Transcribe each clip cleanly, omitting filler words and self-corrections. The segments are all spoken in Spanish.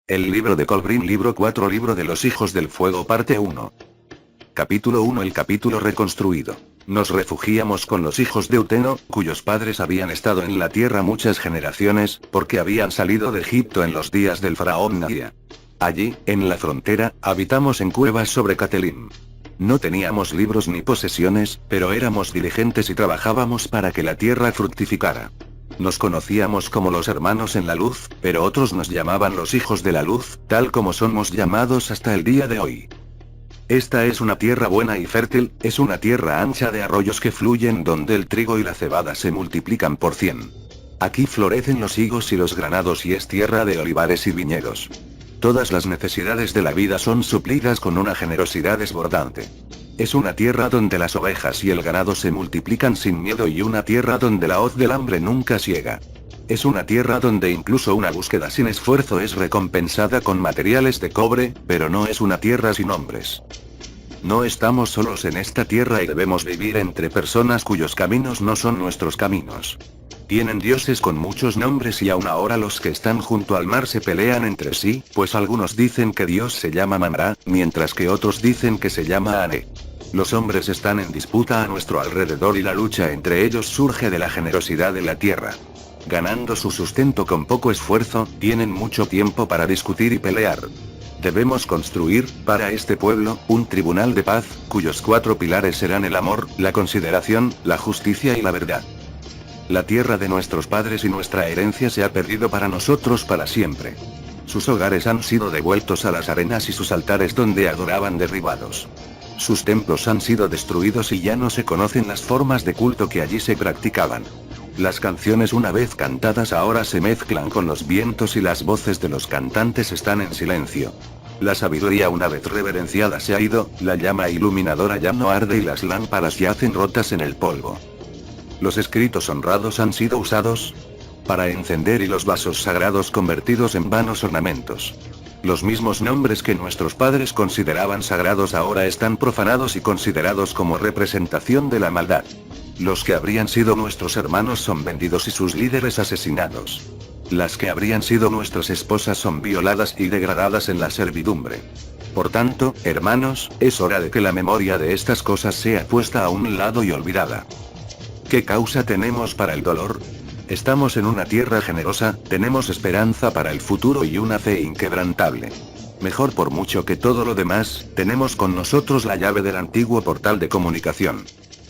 El libro de Colbrin, libro 4, libro de los hijos del fuego, parte 1. Capítulo 1. El capítulo reconstruido. Nos refugiamos con los hijos de Uteno, cuyos padres habían estado en la tierra muchas generaciones, porque habían salido de Egipto en los días del faraón Nahia. Allí, en la frontera, habitamos en cuevas sobre Catelim. No teníamos libros ni posesiones, pero éramos diligentes y trabajábamos para que la tierra fructificara. Nos conocíamos como los hermanos en la luz, pero otros nos llamaban los hijos de la luz, tal como somos llamados hasta el día de hoy. Esta es una tierra buena y fértil, es una tierra ancha de arroyos que fluyen donde el trigo y la cebada se multiplican por 100. Aquí florecen los higos y los granados y es tierra de olivares y viñedos. Todas las necesidades de la vida son suplidas con una generosidad desbordante. Es una tierra donde las ovejas y el ganado se multiplican sin miedo y una tierra donde la hoz del hambre nunca ciega. Es una tierra donde incluso una búsqueda sin esfuerzo es recompensada con materiales de cobre, pero no es una tierra sin hombres. No estamos solos en esta tierra y debemos vivir entre personas cuyos caminos no son nuestros caminos. Tienen dioses con muchos nombres y aún ahora los que están junto al mar se pelean entre sí, pues algunos dicen que Dios se llama Mamra, mientras que otros dicen que se llama Ane. Los hombres están en disputa a nuestro alrededor y la lucha entre ellos surge de la generosidad de la tierra. Ganando su sustento con poco esfuerzo, tienen mucho tiempo para discutir y pelear. Debemos construir, para este pueblo, un tribunal de paz, cuyos 4 pilares serán el amor, la consideración, la justicia y la verdad. La tierra de nuestros padres y nuestra herencia se ha perdido para nosotros para siempre. Sus hogares han sido devueltos a las arenas y sus altares donde adoraban derribados. Sus templos han sido destruidos y ya no se conocen las formas de culto que allí se practicaban. Las canciones una vez cantadas ahora se mezclan con los vientos y las voces de los cantantes están en silencio. La sabiduría una vez reverenciada se ha ido, la llama iluminadora ya no arde y las lámparas yacen rotas en el polvo. Los escritos honrados han sido usados para encender y los vasos sagrados convertidos en vanos ornamentos. Los mismos nombres que nuestros padres consideraban sagrados ahora están profanados y considerados como representación de la maldad. Los que habrían sido nuestros hermanos son vendidos y sus líderes asesinados. Las que habrían sido nuestras esposas son violadas y degradadas en la servidumbre. Por tanto, hermanos, es hora de que la memoria de estas cosas sea puesta a un lado y olvidada. ¿Qué causa tenemos para el dolor? Estamos en una tierra generosa, tenemos esperanza para el futuro y una fe inquebrantable. Mejor por mucho que todo lo demás, tenemos con nosotros la llave del antiguo portal de comunicación.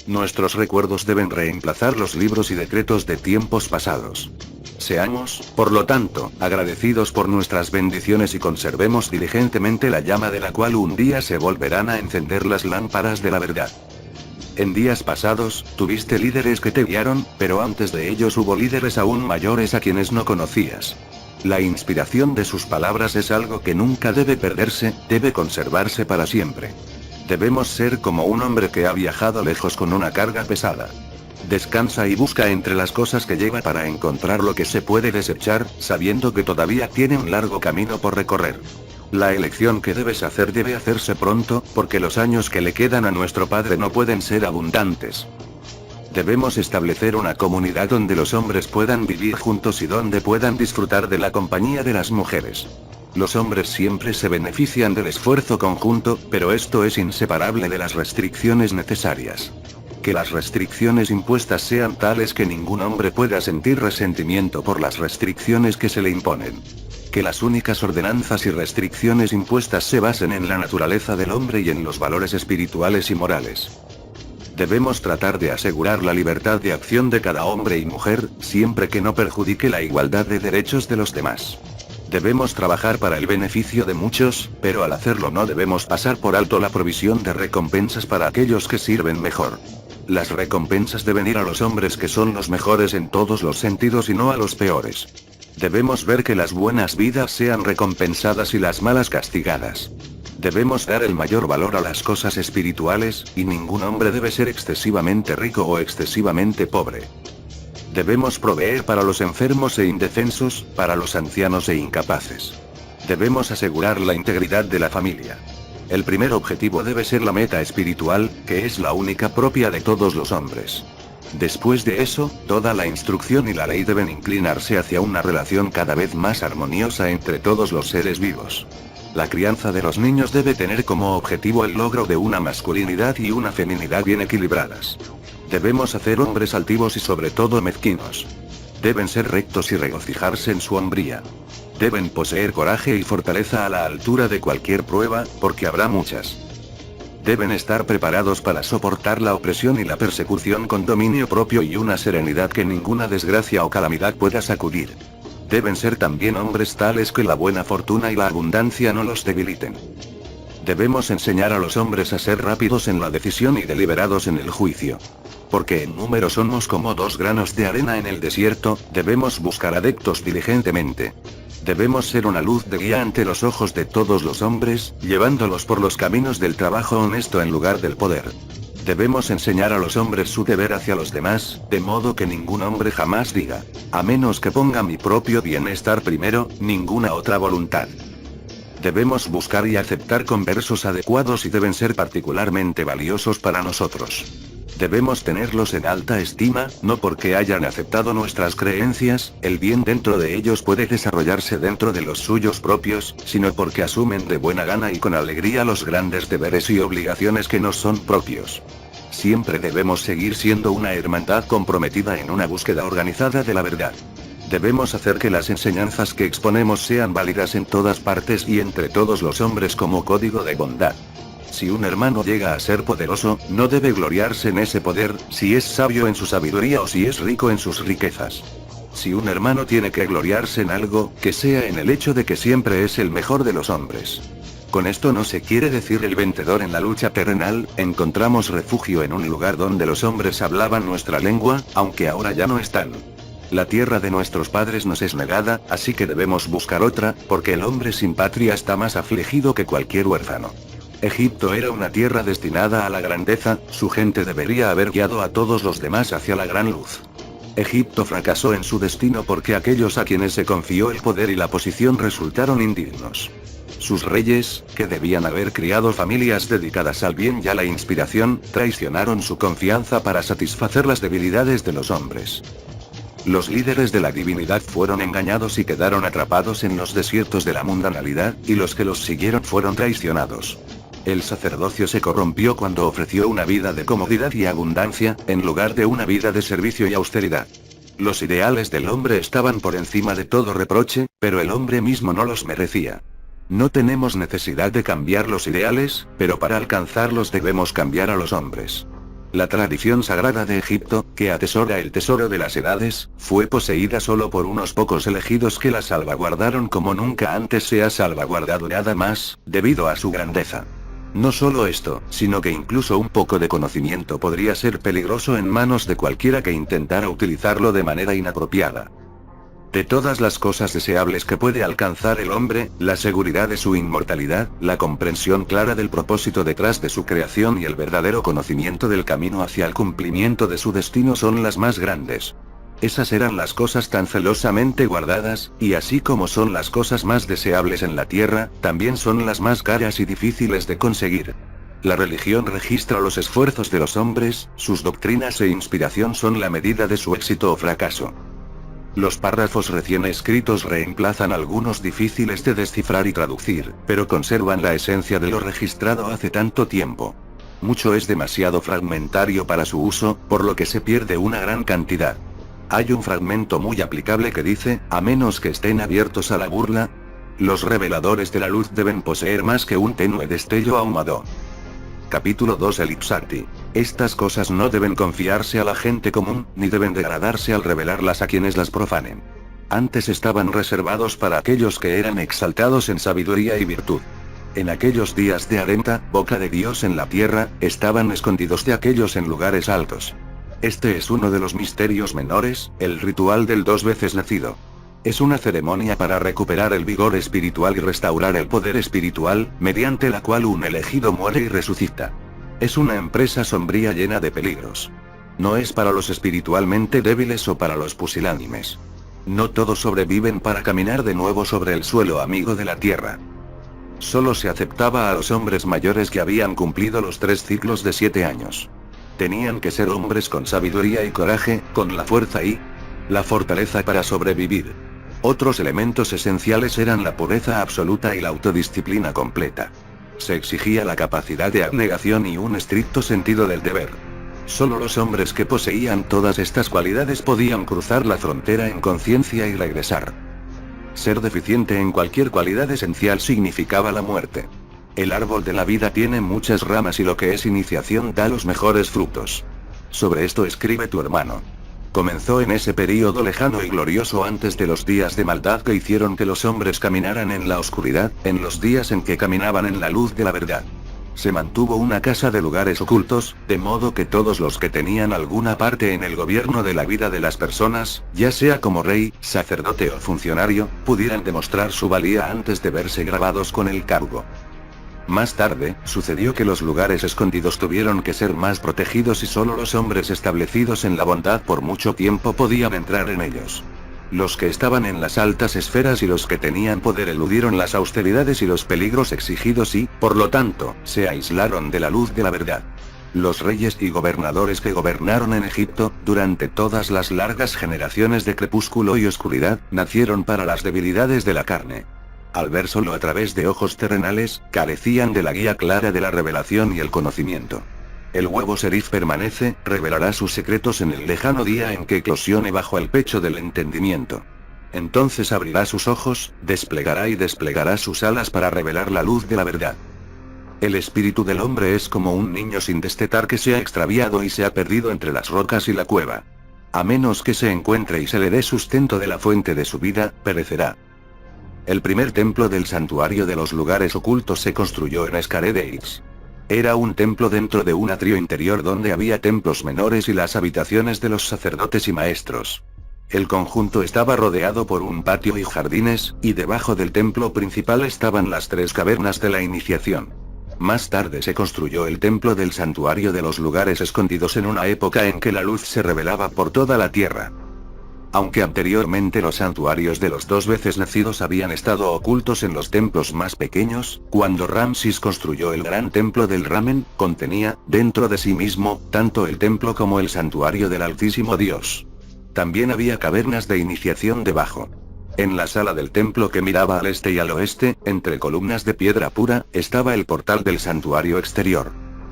Nuestros recuerdos deben reemplazar los libros y decretos de tiempos pasados. Seamos, por lo tanto, agradecidos por nuestras bendiciones y conservemos diligentemente la llama de la cual un día se volverán a encender las lámparas de la verdad. En días pasados, tuviste líderes que te guiaron, pero antes de ellos hubo líderes aún mayores a quienes no conocías. La inspiración de sus palabras es algo que nunca debe perderse, debe conservarse para siempre. Debemos ser como un hombre que ha viajado lejos con una carga pesada. Descansa y busca entre las cosas que lleva para encontrar lo que se puede desechar, sabiendo que todavía tiene un largo camino por recorrer. La elección que debes hacer debe hacerse pronto, porque los años que le quedan a nuestro padre no pueden ser abundantes. Debemos establecer una comunidad donde los hombres puedan vivir juntos y donde puedan disfrutar de la compañía de las mujeres. Los hombres siempre se benefician del esfuerzo conjunto, pero esto es inseparable de las restricciones necesarias. Que las restricciones impuestas sean tales que ningún hombre pueda sentir resentimiento por las restricciones que se le imponen. Que las únicas ordenanzas y restricciones impuestas se basen en la naturaleza del hombre y en los valores espirituales y morales. Debemos tratar de asegurar la libertad de acción de cada hombre y mujer, siempre que no perjudique la igualdad de derechos de los demás. Debemos trabajar para el beneficio de muchos, pero al hacerlo no debemos pasar por alto la provisión de recompensas para aquellos que sirven mejor. Las recompensas deben ir a los hombres que son los mejores en todos los sentidos y no a los peores. Debemos ver que las buenas vidas sean recompensadas y las malas castigadas. Debemos dar el mayor valor a las cosas espirituales, y ningún hombre debe ser excesivamente rico o excesivamente pobre. Debemos proveer para los enfermos e indefensos, para los ancianos e incapaces. Debemos asegurar la integridad de la familia. El primer objetivo debe ser la meta espiritual, que es la única propia de todos los hombres. Después de eso, toda la instrucción y la ley deben inclinarse hacia una relación cada vez más armoniosa entre todos los seres vivos. La crianza de los niños debe tener como objetivo el logro de una masculinidad y una feminidad bien equilibradas. Debemos hacer hombres altivos y sobre todo mezquinos. Deben ser rectos y regocijarse en su hombría. Deben poseer coraje y fortaleza a la altura de cualquier prueba, porque habrá muchas. Deben estar preparados para soportar la opresión y la persecución con dominio propio y una serenidad que ninguna desgracia o calamidad pueda sacudir. Deben ser también hombres tales que la buena fortuna y la abundancia no los debiliten. Debemos enseñar a los hombres a ser rápidos en la decisión y deliberados en el juicio. Porque en número somos como 2 granos de arena en el desierto, debemos buscar adeptos diligentemente. Debemos ser una luz de guía ante los ojos de todos los hombres, llevándolos por los caminos del trabajo honesto en lugar del poder. Debemos enseñar a los hombres su deber hacia los demás, de modo que ningún hombre jamás diga, a menos que ponga mi propio bienestar primero, ninguna otra voluntad. Debemos buscar y aceptar conversos adecuados y deben ser particularmente valiosos para nosotros. Debemos tenerlos en alta estima, no porque hayan aceptado nuestras creencias, el bien dentro de ellos puede desarrollarse dentro de los suyos propios, sino porque asumen de buena gana y con alegría los grandes deberes y obligaciones que nos son propios. Siempre debemos seguir siendo una hermandad comprometida en una búsqueda organizada de la verdad. Debemos hacer que las enseñanzas que exponemos sean válidas en todas partes y entre todos los hombres como código de bondad. Si un hermano llega a ser poderoso, no debe gloriarse en ese poder, si es sabio en su sabiduría o si es rico en sus riquezas. Si un hermano tiene que gloriarse en algo, que sea en el hecho de que siempre es el mejor de los hombres. Con esto no se quiere decir el vencedor en la lucha terrenal, encontramos refugio en un lugar donde los hombres hablaban nuestra lengua, aunque ahora ya no están. La tierra de nuestros padres nos es negada, así que debemos buscar otra, porque el hombre sin patria está más afligido que cualquier huérfano. Egipto era una tierra destinada a la grandeza, su gente debería haber guiado a todos los demás hacia la gran luz. Egipto fracasó en su destino porque aquellos a quienes se confió el poder y la posición resultaron indignos. Sus reyes, que debían haber criado familias dedicadas al bien y a la inspiración, traicionaron su confianza para satisfacer las debilidades de los hombres. Los líderes de la divinidad fueron engañados y quedaron atrapados en los desiertos de la mundanalidad, y los que los siguieron fueron traicionados. El sacerdocio se corrompió cuando ofreció una vida de comodidad y abundancia, en lugar de una vida de servicio y austeridad. Los ideales del hombre estaban por encima de todo reproche, pero el hombre mismo no los merecía. No tenemos necesidad de cambiar los ideales, pero para alcanzarlos debemos cambiar a los hombres. La tradición sagrada de Egipto, que atesora el tesoro de las edades, fue poseída solo por unos pocos elegidos que la salvaguardaron como nunca antes se ha salvaguardado nada más, debido a su grandeza. No solo esto, sino que incluso un poco de conocimiento podría ser peligroso en manos de cualquiera que intentara utilizarlo de manera inapropiada. De todas las cosas deseables que puede alcanzar el hombre, la seguridad de su inmortalidad, la comprensión clara del propósito detrás de su creación y el verdadero conocimiento del camino hacia el cumplimiento de su destino son las más grandes. Esas eran las cosas tan celosamente guardadas, y así como son las cosas más deseables en la tierra, también son las más caras y difíciles de conseguir. La religión registra los esfuerzos de los hombres, sus doctrinas e inspiración son la medida de su éxito o fracaso. Los párrafos recién escritos reemplazan algunos difíciles de descifrar y traducir, pero conservan la esencia de lo registrado hace tanto tiempo. Mucho es demasiado fragmentario para su uso, por lo que se pierde una gran cantidad. Hay un fragmento muy aplicable que dice, a menos que estén abiertos a la burla, los reveladores de la luz deben poseer más que un tenue destello ahumado. Capítulo 2 Elipsati. Estas cosas no deben confiarse a la gente común, ni deben degradarse al revelarlas a quienes las profanen. Antes estaban reservados para aquellos que eran exaltados en sabiduría y virtud. En aquellos días de Arenta, boca de Dios en la tierra, estaban escondidos de aquellos en lugares altos. Este es uno de los misterios menores, el ritual del 2 veces nacido. Es una ceremonia para recuperar el vigor espiritual y restaurar el poder espiritual, mediante la cual un elegido muere y resucita. Es una empresa sombría llena de peligros. No es para los espiritualmente débiles o para los pusilánimes. No todos sobreviven para caminar de nuevo sobre el suelo amigo de la tierra. Solo se aceptaba a los hombres mayores que habían cumplido los 3 ciclos de 7 años. Tenían que ser hombres con sabiduría y coraje, con la fuerza y la fortaleza para sobrevivir. Otros elementos esenciales eran la pureza absoluta y la autodisciplina completa. Se exigía la capacidad de abnegación y un estricto sentido del deber. Solo los hombres que poseían todas estas cualidades podían cruzar la frontera en conciencia y regresar. Ser deficiente en cualquier cualidad esencial significaba la muerte. El árbol de la vida tiene muchas ramas y lo que es iniciación da los mejores frutos. Sobre esto escribe tu hermano. Comenzó en ese período lejano y glorioso antes de los días de maldad que hicieron que los hombres caminaran en la oscuridad, en los días en que caminaban en la luz de la verdad. Se mantuvo una casa de lugares ocultos, de modo que todos los que tenían alguna parte en el gobierno de la vida de las personas, ya sea como rey, sacerdote o funcionario, pudieran demostrar su valía antes de verse grabados con el cargo. Más tarde, sucedió que los lugares escondidos tuvieron que ser más protegidos y solo los hombres establecidos en la bondad por mucho tiempo podían entrar en ellos. Los que estaban en las altas esferas y los que tenían poder eludieron las austeridades y los peligros exigidos y, por lo tanto, se aislaron de la luz de la verdad. Los reyes y gobernadores que gobernaron en Egipto, durante todas las largas generaciones de crepúsculo y oscuridad, nacieron para las debilidades de la carne. Al ver solo a través de ojos terrenales, carecían de la guía clara de la revelación y el conocimiento. El huevo serif permanece, revelará sus secretos en el lejano día en que eclosione bajo el pecho del entendimiento. Entonces abrirá sus ojos, desplegará y desplegará sus alas para revelar la luz de la verdad. El espíritu del hombre es como un niño sin destetar que se ha extraviado y se ha perdido entre las rocas y la cueva. A menos que se encuentre y se le dé sustento de la fuente de su vida, perecerá. El primer templo del santuario de los lugares ocultos se construyó en Escaredeix. Era un templo dentro de un atrio interior donde había templos menores y las habitaciones de los sacerdotes y maestros. El conjunto estaba rodeado por un patio y jardines, y debajo del templo principal estaban las 3 cavernas de la iniciación. Más tarde se construyó el templo del santuario de los lugares escondidos en una época en que la luz se revelaba por toda la tierra. Aunque anteriormente los santuarios de los 2 veces nacidos habían estado ocultos en los templos más pequeños, cuando Ramsis construyó el gran templo del Ramen, contenía, dentro de sí mismo, tanto el templo como el santuario del Altísimo Dios. También había cavernas de iniciación debajo. En la sala del templo que miraba al este y al oeste, entre columnas de piedra pura, estaba el portal del santuario exterior.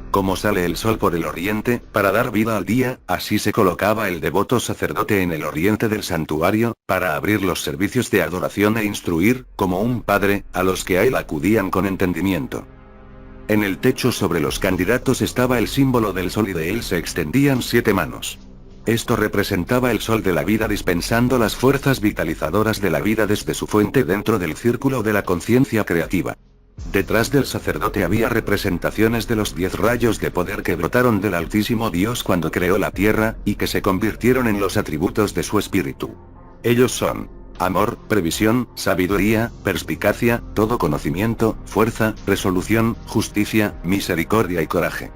Como sale el sol por el oriente, para dar vida al día, así se colocaba el devoto sacerdote en el oriente del santuario, para abrir los servicios de adoración e instruir, como un padre, a los que a él acudían con entendimiento. En el techo sobre los candidatos estaba el símbolo del sol y de él se extendían 7 manos. Esto representaba el sol de la vida dispensando las fuerzas vitalizadoras de la vida desde su fuente dentro del círculo de la conciencia creativa. Detrás del sacerdote había representaciones de los 10 rayos de poder que brotaron del Altísimo Dios cuando creó la tierra, y que se convirtieron en los atributos de su espíritu. Ellos son amor, previsión, sabiduría, perspicacia, todo conocimiento, fuerza, resolución, justicia, misericordia y coraje.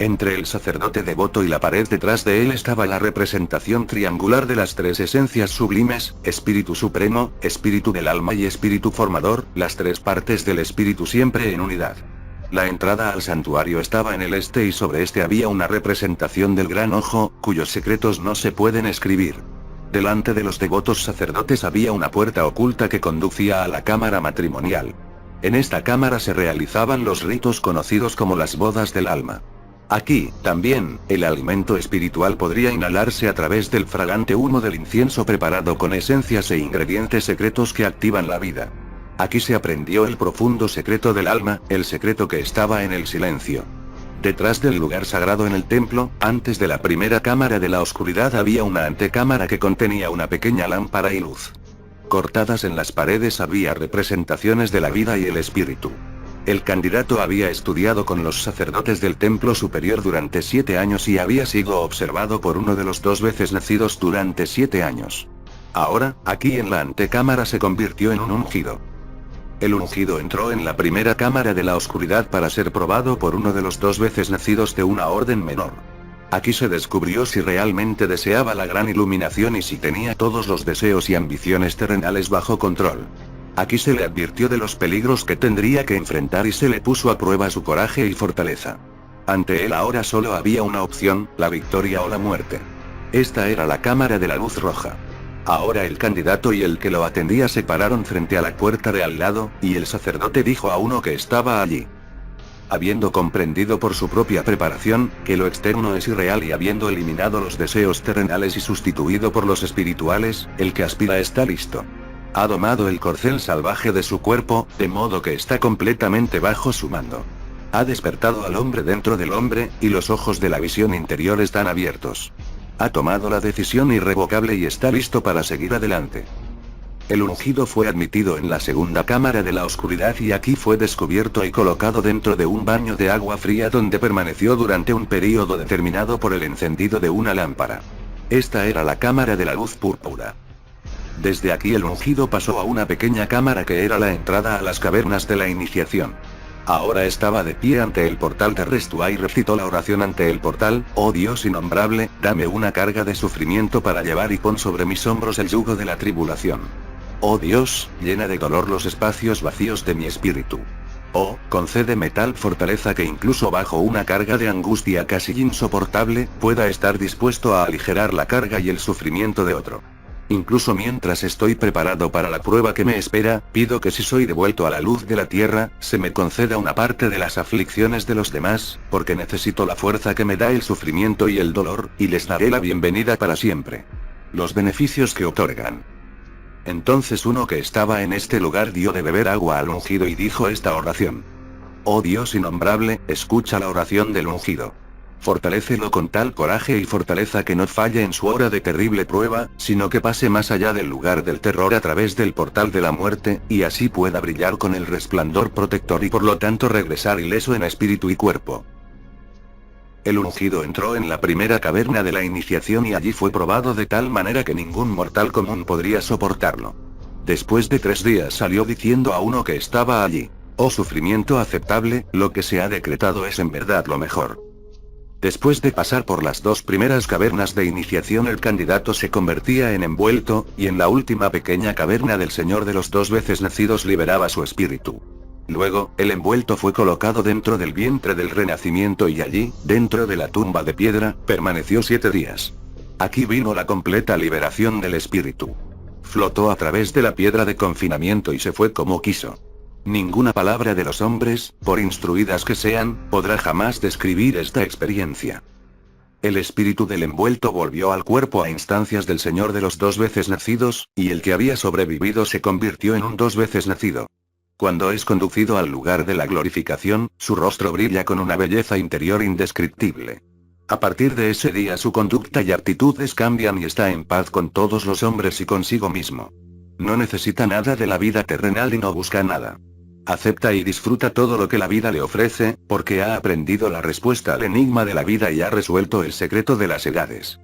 Entre el sacerdote devoto y la pared detrás de él estaba la representación triangular de las 3 esencias sublimes, espíritu supremo, espíritu del alma y espíritu formador, las 3 partes del espíritu siempre en unidad. La entrada al santuario estaba en el este y sobre este había una representación del gran ojo, cuyos secretos no se pueden escribir. Delante de los devotos sacerdotes había una puerta oculta que conducía a la cámara matrimonial. En esta cámara se realizaban los ritos conocidos como las bodas del alma. Aquí, también, el alimento espiritual podría inhalarse a través del fragante humo del incienso preparado con esencias e ingredientes secretos que activan la vida. Aquí se aprendió el profundo secreto del alma, el secreto que estaba en el silencio. Detrás del lugar sagrado en el templo, antes de la primera cámara de la oscuridad había una antecámara que contenía una pequeña lámpara y luz. Cortadas en las paredes había representaciones de la vida y el espíritu. El candidato había estudiado con los sacerdotes del templo superior durante 7 años y había sido observado por uno de los 2 veces nacidos durante 7 años. Ahora, aquí en la antecámara se convirtió en un ungido. El ungido entró en la primera cámara de la oscuridad para ser probado por uno de los 2 veces nacidos de una orden menor. Aquí se descubrió si realmente deseaba la gran iluminación y si tenía todos los deseos y ambiciones terrenales bajo control. Aquí se le advirtió de los peligros que tendría que enfrentar y se le puso a prueba su coraje y fortaleza. Ante él ahora solo había una opción, la victoria o la muerte. Esta era la cámara de la luz roja. Ahora el candidato y el que lo atendía se pararon frente a la puerta de al lado, y el sacerdote dijo a uno que estaba allí. Habiendo comprendido por su propia preparación, que lo externo es irreal y habiendo eliminado los deseos terrenales y sustituido por los espirituales, el que aspira está listo. Ha domado el corcel salvaje de su cuerpo, de modo que está completamente bajo su mando. Ha despertado al hombre dentro del hombre, y los ojos de la visión interior están abiertos. Ha tomado la decisión irrevocable y está listo para seguir adelante. El ungido fue admitido en la segunda cámara de la oscuridad y aquí fue descubierto y colocado dentro de un baño de agua fría donde permaneció durante un período determinado por el encendido de una lámpara. Esta era la cámara de la luz púrpura. Desde aquí el ungido pasó a una pequeña cámara que era la entrada a las cavernas de la iniciación. Ahora estaba de pie ante el portal de Restua y recitó la oración ante el portal: oh Dios innombrable, dame una carga de sufrimiento para llevar y pon sobre mis hombros el yugo de la tribulación. Oh Dios, llena de dolor los espacios vacíos de mi espíritu. Oh, concédeme tal fortaleza que incluso bajo una carga de angustia casi insoportable, pueda estar dispuesto a aligerar la carga y el sufrimiento de otro. Incluso mientras estoy preparado para la prueba que me espera, pido que si soy devuelto a la luz de la tierra, se me conceda una parte de las aflicciones de los demás, porque necesito la fuerza que me da el sufrimiento y el dolor, y les daré la bienvenida para siempre. Los beneficios que otorgan. Entonces uno que estaba en este lugar dio de beber agua al ungido y dijo esta oración. Oh Dios innombrable, escucha la oración del ungido. Fortalécelo con tal coraje y fortaleza que no falle en su hora de terrible prueba, sino que pase más allá del lugar del terror a través del portal de la muerte, y así pueda brillar con el resplandor protector y por lo tanto regresar ileso en espíritu y cuerpo. El ungido entró en la primera caverna de la iniciación y allí fue probado de tal manera que ningún mortal común podría soportarlo. Después de 3 días salió diciendo a uno que estaba allí: oh sufrimiento aceptable, lo que se ha decretado es en verdad lo mejor. Después de pasar por las 2 primeras cavernas de iniciación el candidato se convertía en envuelto, y en la última pequeña caverna del Señor de los 2 veces nacidos liberaba su espíritu. Luego, el envuelto fue colocado dentro del vientre del renacimiento y allí, dentro de la tumba de piedra, permaneció 7 días. Aquí vino la completa liberación del espíritu. Flotó a través de la piedra de confinamiento y se fue como quiso. Ninguna palabra de los hombres, por instruidas que sean, podrá jamás describir esta experiencia. El espíritu del envuelto volvió al cuerpo a instancias del Señor de los 2 veces nacidos, y el que había sobrevivido se convirtió en un 2 veces nacido. Cuando es conducido al lugar de la glorificación, su rostro brilla con una belleza interior indescriptible. A partir de ese día su conducta y actitudes cambian y está en paz con todos los hombres y consigo mismo. No necesita nada de la vida terrenal y no busca nada. Acepta y disfruta todo lo que la vida le ofrece, porque ha aprendido la respuesta al enigma de la vida y ha resuelto el secreto de las edades.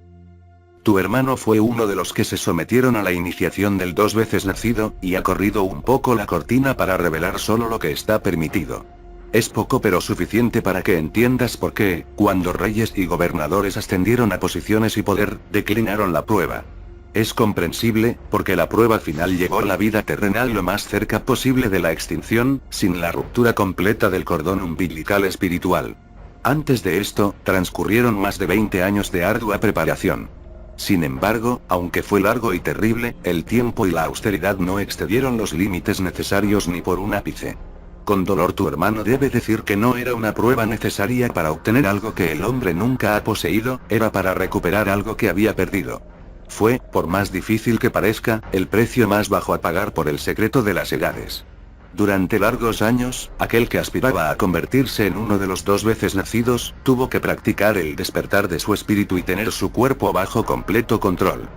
Tu hermano fue uno de los que se sometieron a la iniciación del 2 veces nacido, y ha corrido un poco la cortina para revelar solo lo que está permitido. Es poco pero suficiente para que entiendas por qué, cuando reyes y gobernadores ascendieron a posiciones y poder, declinaron la prueba. Es comprensible, porque la prueba final llevó la vida terrenal lo más cerca posible de la extinción, sin la ruptura completa del cordón umbilical espiritual. Antes de esto, transcurrieron más de 20 años de ardua preparación. Sin embargo, aunque fue largo y terrible, el tiempo y la austeridad no excedieron los límites necesarios ni por un ápice. Con dolor tu hermano debe decir que no era una prueba necesaria para obtener algo que el hombre nunca ha poseído, era para recuperar algo que había perdido. Fue, por más difícil que parezca, el precio más bajo a pagar por el secreto de las edades. Durante largos años, aquel que aspiraba a convertirse en uno de los 2 veces nacidos, tuvo que practicar el despertar de su espíritu y tener su cuerpo bajo completo control.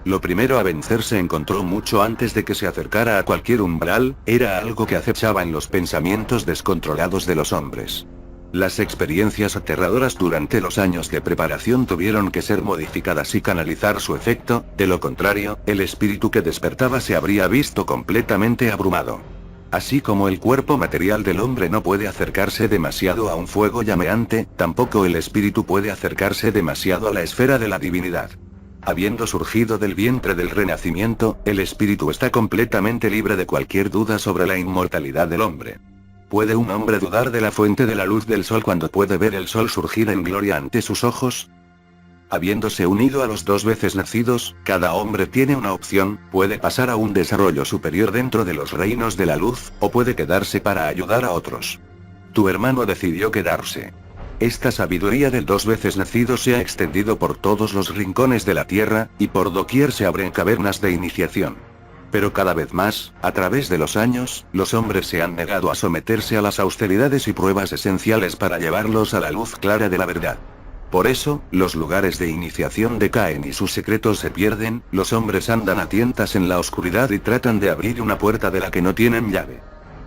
Lo primero a vencer se encontró mucho antes de que se acercara a cualquier umbral, era algo que acechaba en los pensamientos descontrolados de los hombres. Las experiencias aterradoras durante los años de preparación tuvieron que ser modificadas y canalizar su efecto, de lo contrario, el espíritu que despertaba se habría visto completamente abrumado. Así como el cuerpo material del hombre no puede acercarse demasiado a un fuego llameante, tampoco el espíritu puede acercarse demasiado a la esfera de la divinidad. Habiendo surgido del vientre del renacimiento, el espíritu está completamente libre de cualquier duda sobre la inmortalidad del hombre. ¿Puede un hombre dudar de la fuente de la luz del sol cuando puede ver el sol surgir en gloria ante sus ojos? Habiéndose unido a los dos veces nacidos, cada hombre tiene una opción: puede pasar a un desarrollo superior dentro de los reinos de la luz, o puede quedarse para ayudar a otros. Tu hermano decidió quedarse. Esta sabiduría del dos veces nacido se ha extendido por todos los rincones de la tierra, y por doquier se abren cavernas de iniciación. Pero cada vez más, a través de los años, los hombres se han negado a someterse a las austeridades y pruebas esenciales para llevarlos a la luz clara de la verdad. Por eso, los lugares de iniciación decaen y sus secretos se pierden, los hombres andan a tientas en la oscuridad y tratan de abrir una puerta de la que no tienen llave.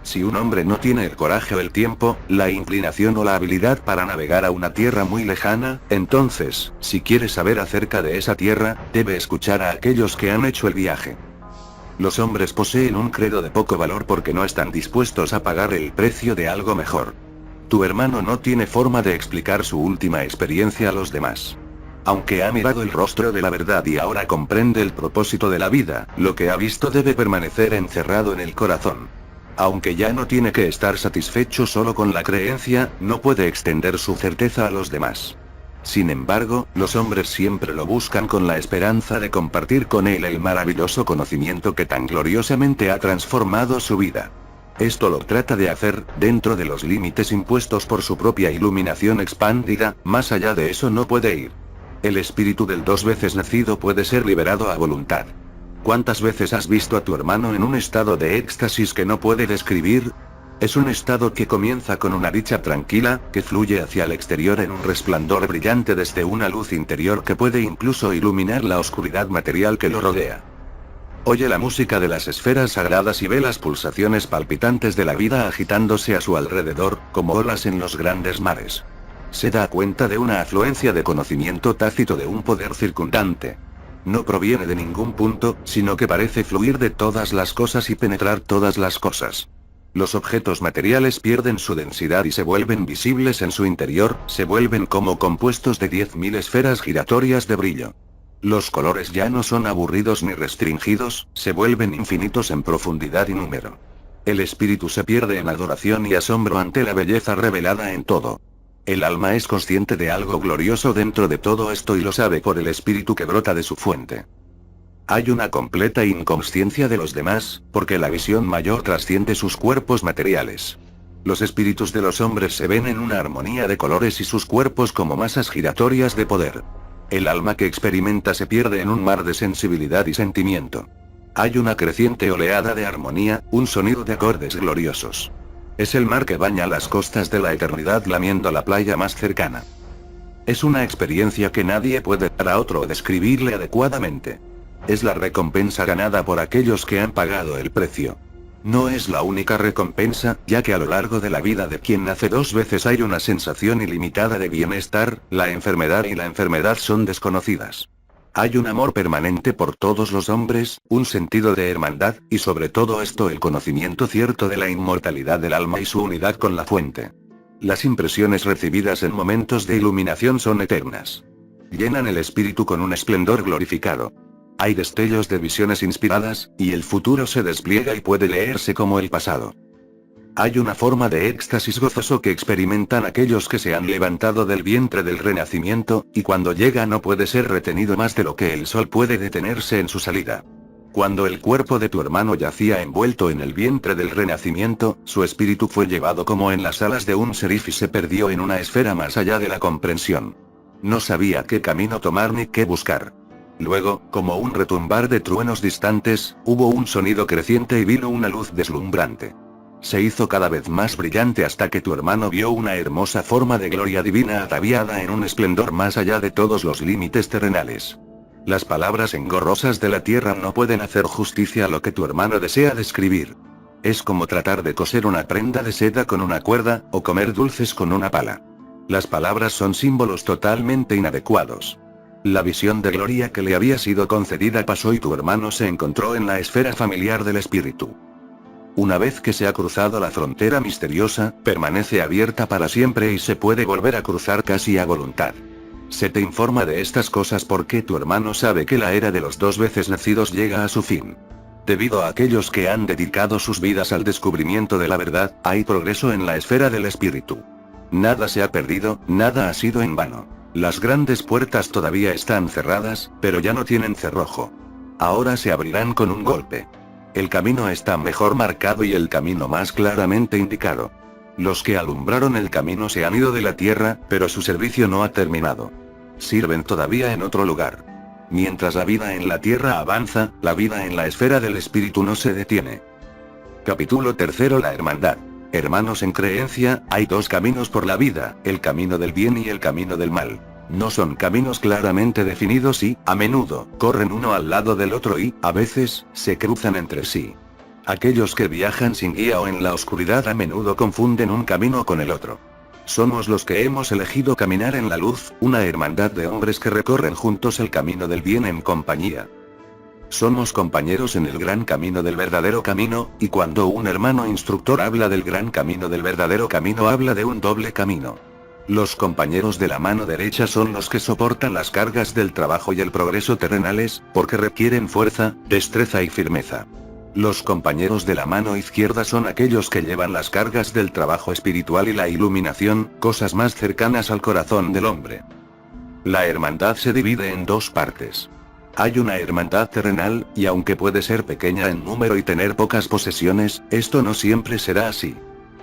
Si un hombre no tiene el coraje o el tiempo, la inclinación o la habilidad para navegar a una tierra muy lejana, entonces, si quiere saber acerca de esa tierra, debe escuchar a aquellos que han hecho el viaje. Los hombres poseen un credo de poco valor porque no están dispuestos a pagar el precio de algo mejor. Tu hermano no tiene forma de explicar su última experiencia a los demás. Aunque ha mirado el rostro de la verdad y ahora comprende el propósito de la vida, lo que ha visto debe permanecer encerrado en el corazón. Aunque ya no tiene que estar satisfecho solo con la creencia, no puede extender su certeza a los demás. Sin embargo, los hombres siempre lo buscan con la esperanza de compartir con él el maravilloso conocimiento que tan gloriosamente ha transformado su vida. Esto lo trata de hacer, dentro de los límites impuestos por su propia iluminación expandida, más allá de eso no puede ir. El espíritu del dos veces nacido puede ser liberado a voluntad. ¿Cuántas veces has visto a tu hermano en un estado de éxtasis que no puede describir? Es un estado que comienza con una dicha tranquila, que fluye hacia el exterior en un resplandor brillante desde una luz interior que puede incluso iluminar la oscuridad material que lo rodea. Oye la música de las esferas sagradas y ve las pulsaciones palpitantes de la vida agitándose a su alrededor, como olas en los grandes mares. Se da cuenta de una afluencia de conocimiento tácito de un poder circundante. No proviene de ningún punto, sino que parece fluir de todas las cosas y penetrar todas las cosas. Los objetos materiales pierden su densidad y se vuelven visibles en su interior, se vuelven como compuestos de 10.000 esferas giratorias de brillo. Los colores ya no son aburridos ni restringidos, se vuelven infinitos en profundidad y número. El espíritu se pierde en adoración y asombro ante la belleza revelada en todo. El alma es consciente de algo glorioso dentro de todo esto y lo sabe por el espíritu que brota de su fuente. Hay una completa inconsciencia de los demás, porque la visión mayor trasciende sus cuerpos materiales. Los espíritus de los hombres se ven en una armonía de colores y sus cuerpos como masas giratorias de poder. El alma que experimenta se pierde en un mar de sensibilidad y sentimiento. Hay una creciente oleada de armonía, un sonido de acordes gloriosos. Es el mar que baña las costas de la eternidad lamiendo la playa más cercana. Es una experiencia que nadie puede dar a otro o describirle adecuadamente. Es la recompensa ganada por aquellos que han pagado el precio. No es la única recompensa, ya que a lo largo de la vida de quien nace dos veces hay una sensación ilimitada de bienestar, la enfermedad y la enfermedad son desconocidas. Hay un amor permanente por todos los hombres, un sentido de hermandad, y sobre todo esto el conocimiento cierto de la inmortalidad del alma y su unidad con la fuente. Las impresiones recibidas en momentos de iluminación son eternas. Llenan el espíritu con un esplendor glorificado. Hay destellos de visiones inspiradas, y el futuro se despliega y puede leerse como el pasado. Hay una forma de éxtasis gozoso que experimentan aquellos que se han levantado del vientre del renacimiento, y cuando llega no puede ser retenido más de lo que el sol puede detenerse en su salida. Cuando el cuerpo de tu hermano yacía envuelto en el vientre del renacimiento, su espíritu fue llevado como en las alas de un serif y se perdió en una esfera más allá de la comprensión. No sabía qué camino tomar ni qué buscar. Luego, como un retumbar de truenos distantes, hubo un sonido creciente y vino una luz deslumbrante. Se hizo cada vez más brillante hasta que tu hermano vio una hermosa forma de gloria divina ataviada en un esplendor más allá de todos los límites terrenales. Las palabras engorrosas de la tierra no pueden hacer justicia a lo que tu hermano desea describir. Es como tratar de coser una prenda de seda con una cuerda, o comer dulces con una pala. Las palabras son símbolos totalmente inadecuados. La visión de gloria que le había sido concedida pasó y tu hermano se encontró en la esfera familiar del espíritu. Una vez que se ha cruzado la frontera misteriosa, permanece abierta para siempre y se puede volver a cruzar casi a voluntad. Se te informa de estas cosas porque tu hermano sabe que la era de los dos veces nacidos llega a su fin. Debido a aquellos que han dedicado sus vidas al descubrimiento de la verdad, hay progreso en la esfera del espíritu. Nada se ha perdido, nada ha sido en vano. Las grandes puertas todavía están cerradas, pero ya no tienen cerrojo. Ahora se abrirán con un golpe. El camino está mejor marcado y el camino más claramente indicado. Los que alumbraron el camino se han ido de la tierra, pero su servicio no ha terminado. Sirven todavía en otro lugar. Mientras la vida en la tierra avanza, la vida en la esfera del espíritu no se detiene. Capítulo 3: La hermandad. Hermanos en creencia, hay dos caminos por la vida, el camino del bien y el camino del mal. No son caminos claramente definidos y, a menudo, corren uno al lado del otro y, a veces, se cruzan entre sí. Aquellos que viajan sin guía o en la oscuridad a menudo confunden un camino con el otro. Somos los que hemos elegido caminar en la luz, una hermandad de hombres que recorren juntos el camino del bien en compañía. Somos compañeros en el gran camino del verdadero camino, y cuando un hermano instructor habla del gran camino del verdadero camino habla de un doble camino. Los compañeros de la mano derecha son los que soportan las cargas del trabajo y el progreso terrenales, porque requieren fuerza, destreza y firmeza. Los compañeros de la mano izquierda son aquellos que llevan las cargas del trabajo espiritual y la iluminación, cosas más cercanas al corazón del hombre. La hermandad se divide en dos partes. Hay una hermandad terrenal, y aunque puede ser pequeña en número y tener pocas posesiones, esto no siempre será así.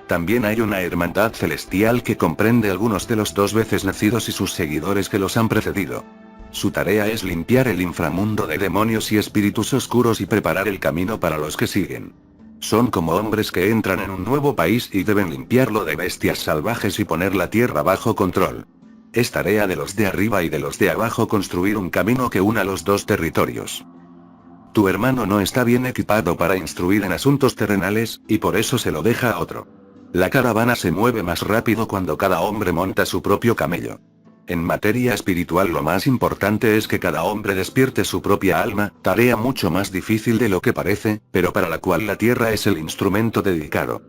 También hay una hermandad celestial que comprende algunos de los dos veces nacidos y sus seguidores que los han precedido. Su tarea es limpiar el inframundo de demonios y espíritus oscuros y preparar el camino para los que siguen. Son como hombres que entran en un nuevo país y deben limpiarlo de bestias salvajes y poner la tierra bajo control. Es tarea de los de arriba y de los de abajo construir un camino que una los dos territorios. Tu hermano no está bien equipado para instruir en asuntos terrenales, y por eso se lo deja a otro. La caravana se mueve más rápido cuando cada hombre monta su propio camello. En materia espiritual lo más importante es que cada hombre despierte su propia alma, tarea mucho más difícil de lo que parece, pero para la cual la tierra es el instrumento dedicado.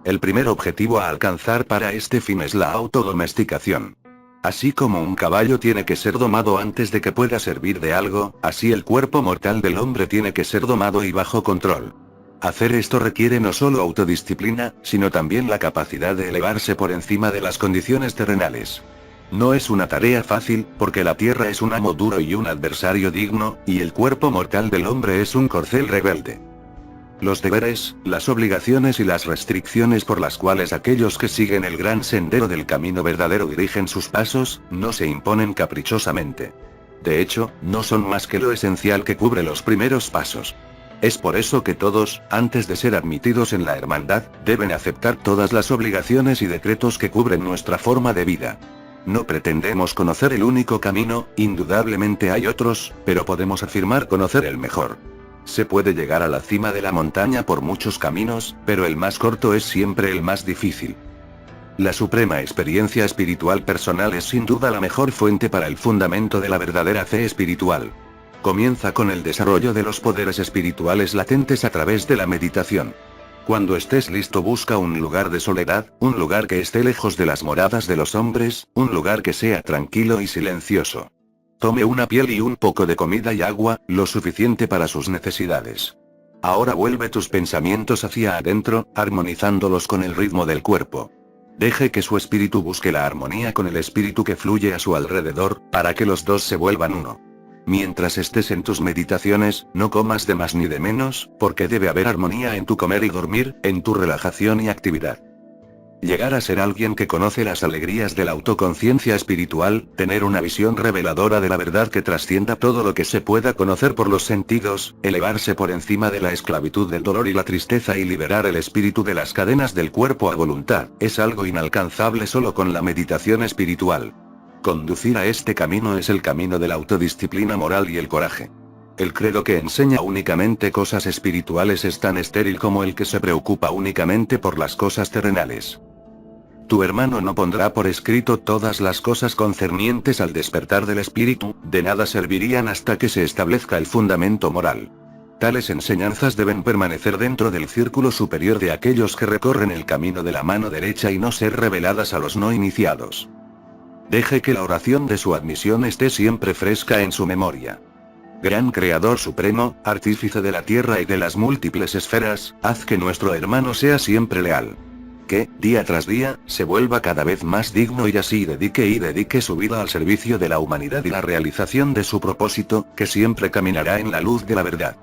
El primer objetivo a alcanzar para este fin es la autodomesticación. Así como un caballo tiene que ser domado antes de que pueda servir de algo, así el cuerpo mortal del hombre tiene que ser domado y bajo control. Hacer esto requiere no solo autodisciplina, sino también la capacidad de elevarse por encima de las condiciones terrenales. No es una tarea fácil, porque la tierra es un amo duro y un adversario digno, y el cuerpo mortal del hombre es un corcel rebelde. Los deberes, las obligaciones y las restricciones por las cuales aquellos que siguen el gran sendero del camino verdadero dirigen sus pasos, no se imponen caprichosamente. De hecho, no son más que lo esencial que cubre los primeros pasos. Es por eso que todos, antes de ser admitidos en la hermandad, deben aceptar todas las obligaciones y decretos que cubren nuestra forma de vida. No pretendemos conocer el único camino, indudablemente hay otros, pero podemos afirmar conocer el mejor. Se puede llegar a la cima de la montaña por muchos caminos, pero el más corto es siempre el más difícil. La suprema experiencia espiritual personal es sin duda la mejor fuente para el fundamento de la verdadera fe espiritual. Comienza con el desarrollo de los poderes espirituales latentes a través de la meditación. Cuando estés listo, busca un lugar de soledad, un lugar que esté lejos de las moradas de los hombres, un lugar que sea tranquilo y silencioso. Tome una piel y un poco de comida y agua, lo suficiente para sus necesidades. Ahora vuelve tus pensamientos hacia adentro, armonizándolos con el ritmo del cuerpo. Deje que su espíritu busque la armonía con el espíritu que fluye a su alrededor, para que los dos se vuelvan uno. Mientras estés en tus meditaciones, no comas de más ni de menos, porque debe haber armonía en tu comer y dormir, en tu relajación y actividad. Llegar a ser alguien que conoce las alegrías de la autoconciencia espiritual, tener una visión reveladora de la verdad que trascienda todo lo que se pueda conocer por los sentidos, elevarse por encima de la esclavitud del dolor y la tristeza y liberar el espíritu de las cadenas del cuerpo a voluntad, es algo inalcanzable solo con la meditación espiritual. Conducir a este camino es el camino de la autodisciplina moral y el coraje. El credo que enseña únicamente cosas espirituales es tan estéril como el que se preocupa únicamente por las cosas terrenales. Tu hermano no pondrá por escrito todas las cosas concernientes al despertar del espíritu, de nada servirían hasta que se establezca el fundamento moral. Tales enseñanzas deben permanecer dentro del círculo superior de aquellos que recorren el camino de la mano derecha y no ser reveladas a los no iniciados. Deje que la oración de su admisión esté siempre fresca en su memoria. Gran Creador Supremo, Artífice de la Tierra y de las múltiples esferas, haz que nuestro hermano sea siempre leal. Que, día tras día, se vuelva cada vez más digno y así dedique su vida al servicio de la humanidad y la realización de su propósito, que siempre caminará en la luz de la verdad.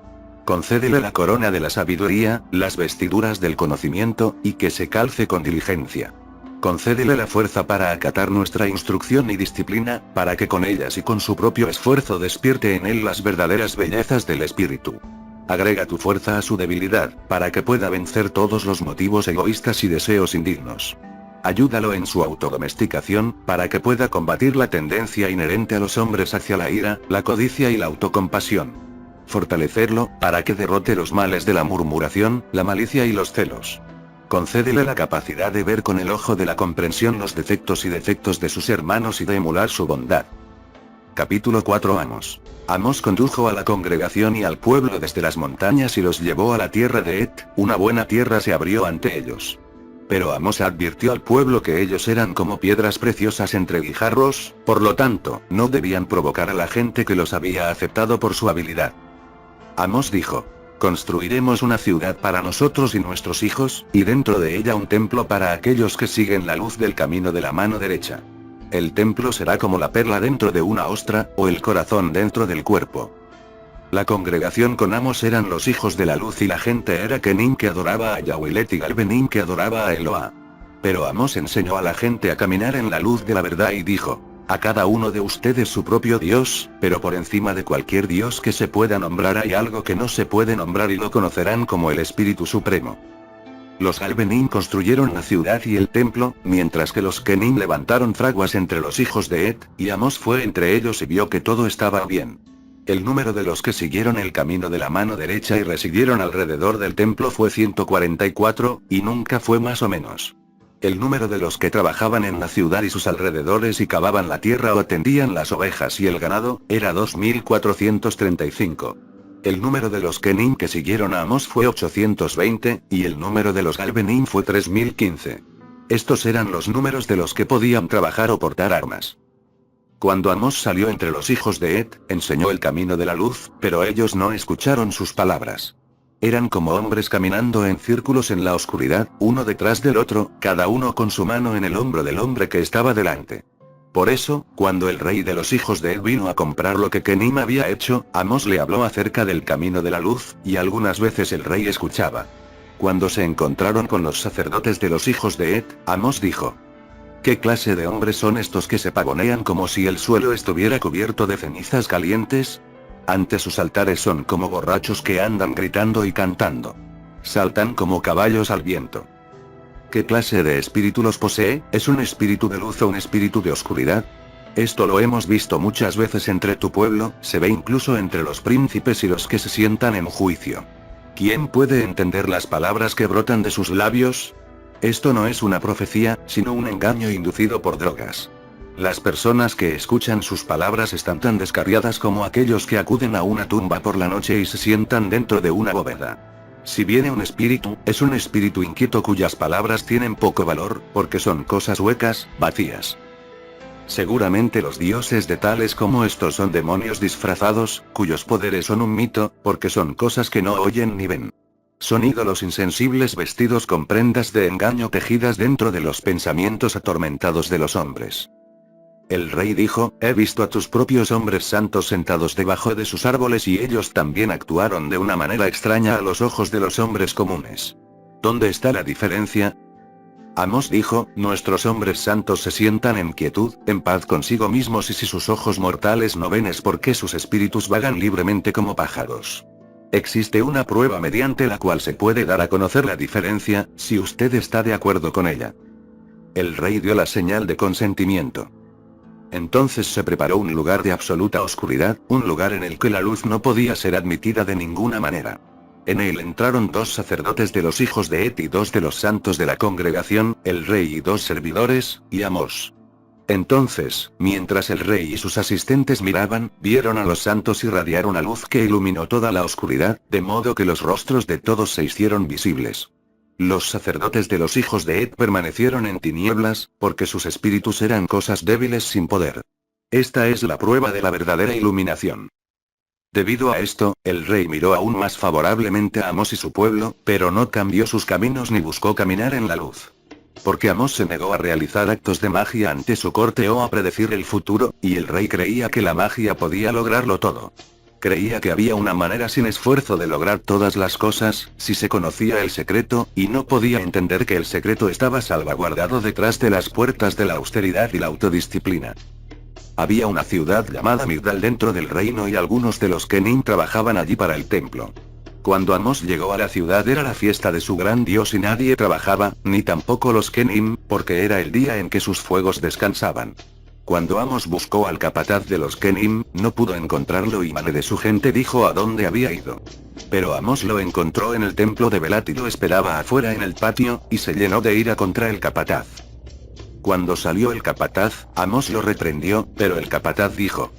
Concédele la corona de la sabiduría, las vestiduras del conocimiento, y que se calce con diligencia. Concédele la fuerza para acatar nuestra instrucción y disciplina, para que con ellas y con su propio esfuerzo despierte en él las verdaderas bellezas del espíritu. Agrega tu fuerza a su debilidad, para que pueda vencer todos los motivos egoístas y deseos indignos. Ayúdalo en su autodomesticación, para que pueda combatir la tendencia inherente a los hombres hacia la ira, la codicia y la autocompasión. Fortalecerlo, para que derrote los males de la murmuración, la malicia y los celos. Concédele la capacidad de ver con el ojo de la comprensión los defectos y defectos de sus hermanos y de emular su bondad. Capítulo 4. Amos condujo a la congregación y al pueblo desde las montañas y los llevó a la tierra de Et, una buena tierra se abrió ante ellos. Pero Amos advirtió al pueblo que ellos eran como piedras preciosas entre guijarros, por lo tanto, no debían provocar a la gente que los había aceptado por su habilidad. Amos dijo: construiremos una ciudad para nosotros y nuestros hijos, y dentro de ella un templo para aquellos que siguen la luz del camino de la mano derecha. El templo será como la perla dentro de una ostra, o el corazón dentro del cuerpo. La congregación con Amos eran los hijos de la luz y la gente era Kenim que adoraba a Yahuilet y Galbenim que adoraba a Eloah. Pero Amos enseñó a la gente a caminar en la luz de la verdad y dijo: a cada uno de ustedes su propio Dios, pero por encima de cualquier Dios que se pueda nombrar hay algo que no se puede nombrar y lo conocerán como el Espíritu Supremo. Los Galbenim construyeron la ciudad y el templo, mientras que los Kenim levantaron fraguas entre los hijos de Et, y Amos fue entre ellos y vio que todo estaba bien. El número de los que siguieron el camino de la mano derecha y residieron alrededor del templo fue 144, y nunca fue más o menos. El número de los que trabajaban en la ciudad y sus alrededores y cavaban la tierra o atendían las ovejas y el ganado, era 2435. El número de los Kenim que siguieron a Amos fue 820, y el número de los Galbenim fue 3015. Estos eran los números de los que podían trabajar o portar armas. Cuando Amos salió entre los hijos de Et, enseñó el camino de la luz, pero ellos no escucharon sus palabras. Eran como hombres caminando en círculos en la oscuridad, uno detrás del otro, cada uno con su mano en el hombro del hombre que estaba delante. Por eso, cuando el rey de los hijos de Et vino a comprar lo que Kenim había hecho, Amos le habló acerca del camino de la luz, y algunas veces el rey escuchaba. Cuando se encontraron con los sacerdotes de los hijos de Et, Amos dijo: ¿qué clase de hombres son estos que se pavonean como si el suelo estuviera cubierto de cenizas calientes? Ante sus altares son como borrachos que andan gritando y cantando. Saltan como caballos al viento. ¿Qué clase de espíritu los posee? ¿Es un espíritu de luz o un espíritu de oscuridad? Esto lo hemos visto muchas veces entre tu pueblo, se ve incluso entre los príncipes y los que se sientan en juicio. ¿Quién puede entender las palabras que brotan de sus labios? Esto no es una profecía, sino un engaño inducido por drogas. Las personas que escuchan sus palabras están tan descarriadas como aquellos que acuden a una tumba por la noche y se sientan dentro de una bóveda. Si viene un espíritu, es un espíritu inquieto cuyas palabras tienen poco valor, porque son cosas huecas, vacías. Seguramente los dioses de tales como estos son demonios disfrazados, cuyos poderes son un mito, porque son cosas que no oyen ni ven. Son ídolos insensibles vestidos con prendas de engaño tejidas dentro de los pensamientos atormentados de los hombres. El rey dijo: he visto a tus propios hombres santos sentados debajo de sus árboles y ellos también actuaron de una manera extraña a los ojos de los hombres comunes. ¿Dónde está la diferencia? Amos dijo: nuestros hombres santos se sientan en quietud, en paz consigo mismos, y si sus ojos mortales no ven es porque sus espíritus vagan libremente como pájaros. Existe una prueba mediante la cual se puede dar a conocer la diferencia, si usted está de acuerdo con ella. El rey dio la señal de consentimiento. Entonces se preparó un lugar de absoluta oscuridad, un lugar en el que la luz no podía ser admitida de ninguna manera. En él entraron 2 sacerdotes de los hijos de Et y 2 de los santos de la congregación, el rey y 2 servidores, y Amos. Entonces, mientras el rey y sus asistentes miraban, vieron a los santos irradiar una luz que iluminó toda la oscuridad, de modo que los rostros de todos se hicieron visibles. Los sacerdotes de los hijos de Et permanecieron en tinieblas, porque sus espíritus eran cosas débiles sin poder. Esta es la prueba de la verdadera iluminación. Debido a esto, el rey miró aún más favorablemente a Amós y su pueblo, pero no cambió sus caminos ni buscó caminar en la luz. Porque Amós se negó a realizar actos de magia ante su corte o a predecir el futuro, y el rey creía que la magia podía lograrlo todo. Creía que había una manera sin esfuerzo de lograr todas las cosas, si se conocía el secreto, y no podía entender que el secreto estaba salvaguardado detrás de las puertas de la austeridad y la autodisciplina. Había una ciudad llamada Migdal dentro del reino y algunos de los Kenim trabajaban allí para el templo. Cuando Amós llegó a la ciudad era la fiesta de su gran dios y nadie trabajaba, ni tampoco los Kenim, porque era el día en que sus fuegos descansaban. Cuando Amós buscó al capataz de los Kenim, no pudo encontrarlo y Mane de su gente dijo a dónde había ido. Pero Amós lo encontró en el templo de Belat y lo esperaba afuera en el patio, y se llenó de ira contra el capataz. Cuando salió el capataz, Amós lo reprendió, pero el capataz dijo: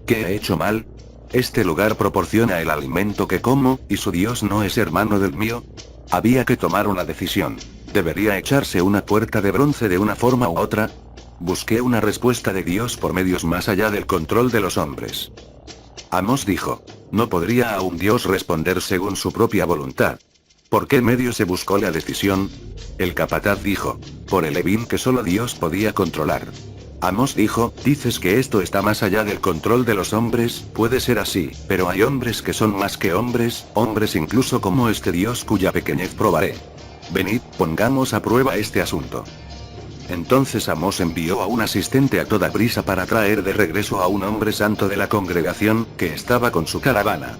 ¿Qué he hecho mal? Este lugar proporciona el alimento que como, y su Dios no es hermano del mío. Había que tomar una decisión. ¿Debería echarse una puerta de bronce de una forma u otra? Busqué una respuesta de Dios por medios más allá del control de los hombres. Amós dijo: ¿No podría a un Dios responder según su propia voluntad? ¿Por qué medio se buscó la decisión? El capataz dijo: por el Levin que solo Dios podía controlar. Amós dijo: dices que esto está más allá del control de los hombres, puede ser así, pero hay hombres que son más que hombres, hombres incluso como este Dios cuya pequeñez probaré. Venid, pongamos a prueba este asunto. Entonces Amós envió a un asistente a toda prisa para traer de regreso a un hombre santo de la congregación, que estaba con su caravana.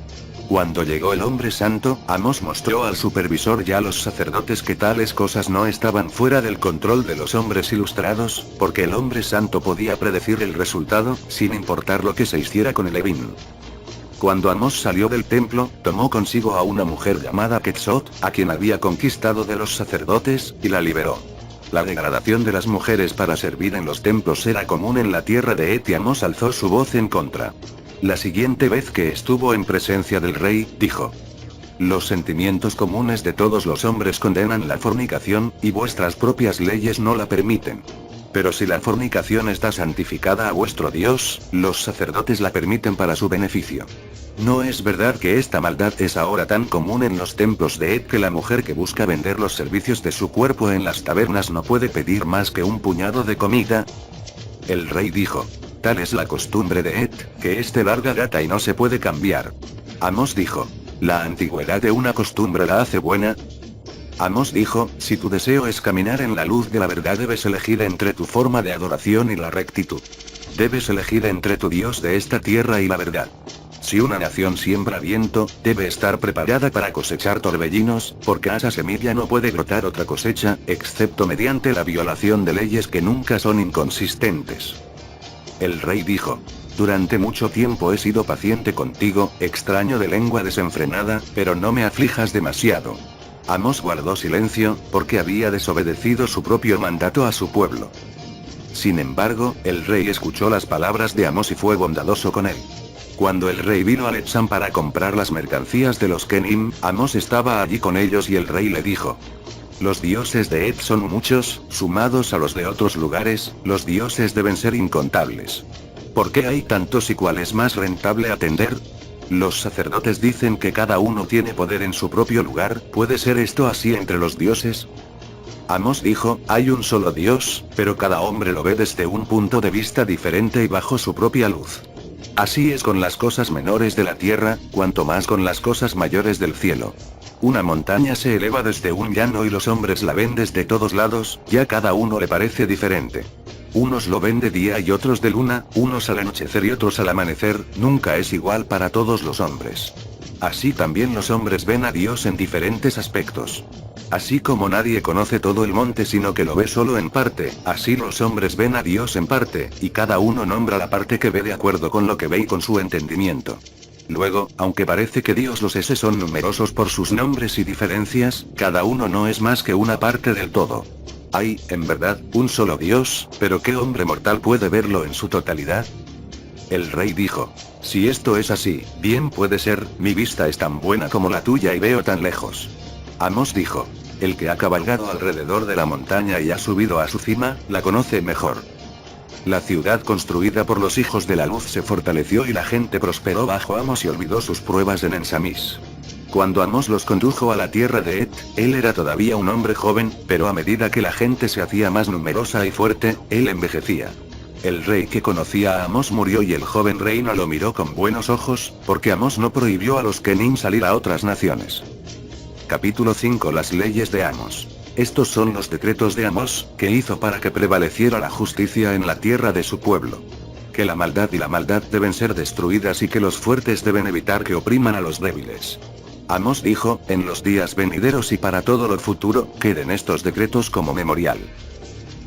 Cuando llegó el hombre santo, Amós mostró al supervisor y a los sacerdotes que tales cosas no estaban fuera del control de los hombres ilustrados, porque el hombre santo podía predecir el resultado, sin importar lo que se hiciera con el Levin. Cuando Amós salió del templo, tomó consigo a una mujer llamada Quetzot, a quien había conquistado de los sacerdotes, y la liberó. La degradación de las mujeres para servir en los templos era común en la tierra de Et y Amós alzó su voz en contra. La siguiente vez que estuvo en presencia del rey, dijo: los sentimientos comunes de todos los hombres condenan la fornicación, y vuestras propias leyes no la permiten. Pero si la fornicación está santificada a vuestro Dios, los sacerdotes la permiten para su beneficio. ¿No es verdad que esta maldad es ahora tan común en los templos de Et que la mujer que busca vender los servicios de su cuerpo en las tabernas no puede pedir más que un puñado de comida? El rey dijo: tal es la costumbre de Et, que es de larga data y no se puede cambiar. Amós dijo: ¿la antigüedad de una costumbre la hace buena? Amós dijo: si tu deseo es caminar en la luz de la verdad debes elegir entre tu forma de adoración y la rectitud. Debes elegir entre tu Dios de esta tierra y la verdad. Si una nación siembra viento, debe estar preparada para cosechar torbellinos, porque a esa semilla no puede brotar otra cosecha, excepto mediante la violación de leyes que nunca son inconsistentes. El rey dijo: durante mucho tiempo he sido paciente contigo, extraño de lengua desenfrenada, pero no me aflijas demasiado. Amós guardó silencio, porque había desobedecido su propio mandato a su pueblo. Sin embargo, el rey escuchó las palabras de Amós y fue bondadoso con él. Cuando el rey vino a Letsam para comprar las mercancías de los Kenim, Amós estaba allí con ellos y el rey le dijo: los dioses de Et son muchos, sumados a los de otros lugares, los dioses deben ser incontables. ¿Por qué hay tantos y cuál es más rentable atender? Los sacerdotes dicen que cada uno tiene poder en su propio lugar, ¿puede ser esto así entre los dioses? Amós dijo: hay un solo Dios, pero cada hombre lo ve desde un punto de vista diferente y bajo su propia luz. Así es con las cosas menores de la tierra, cuanto más con las cosas mayores del cielo. Una montaña se eleva desde un llano y los hombres la ven desde todos lados, ya cada uno le parece diferente. Unos lo ven de día y otros de luna, unos al anochecer y otros al amanecer, nunca es igual para todos los hombres. Así también los hombres ven a Dios en diferentes aspectos. Así como nadie conoce todo el monte sino que lo ve solo en parte, así los hombres ven a Dios en parte, y cada uno nombra la parte que ve de acuerdo con lo que ve y con su entendimiento. Luego, aunque parece que Dios los son numerosos por sus nombres y diferencias, cada uno no es más que una parte del todo. Hay, en verdad, un solo Dios, pero ¿qué hombre mortal puede verlo en su totalidad? El rey dijo: si esto es así, bien puede ser, mi vista es tan buena como la tuya y veo tan lejos. Amós dijo: el que ha cabalgado alrededor de la montaña y ha subido a su cima, la conoce mejor. La ciudad construida por los hijos de la luz se fortaleció y la gente prosperó bajo Amos y olvidó sus pruebas en Ensamis. Cuando Amos los condujo a la tierra de Et, él era todavía un hombre joven, pero a medida que la gente se hacía más numerosa y fuerte, él envejecía. El rey que conocía a Amos murió y el joven rey no lo miró con buenos ojos, porque Amos no prohibió a los Kenim salir a otras naciones. Capítulo 5. Las leyes de Amos. Estos son los decretos de Amos, que hizo para que prevaleciera la justicia en la tierra de su pueblo. Que la maldad y la maldad deben ser destruidas y que los fuertes deben evitar que opriman a los débiles. Amos dijo, en los días venideros y para todo lo futuro, queden estos decretos como memorial.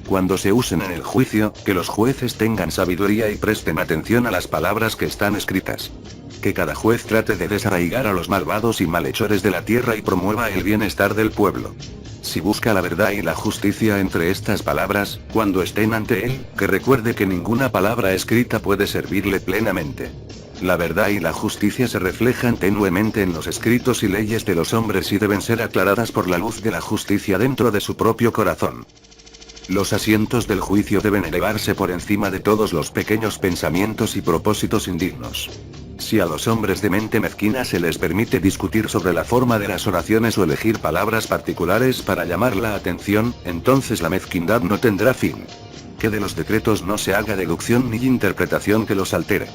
Cuando se usen en el juicio, que los jueces tengan sabiduría y presten atención a las palabras que están escritas. Que cada juez trate de desarraigar a los malvados y malhechores de la tierra y promueva el bienestar del pueblo. Si busca la verdad y la justicia entre estas palabras, cuando estén ante él, que recuerde que ninguna palabra escrita puede servirle plenamente. La verdad y la justicia se reflejan tenuemente en los escritos y leyes de los hombres y deben ser aclaradas por la luz de la justicia dentro de su propio corazón. Los asientos del juicio deben elevarse por encima de todos los pequeños pensamientos y propósitos indignos. Si a los hombres de mente mezquina se les permite discutir sobre la forma de las oraciones o elegir palabras particulares para llamar la atención, entonces la mezquindad no tendrá fin. Que de los decretos no se haga deducción ni interpretación que los altere.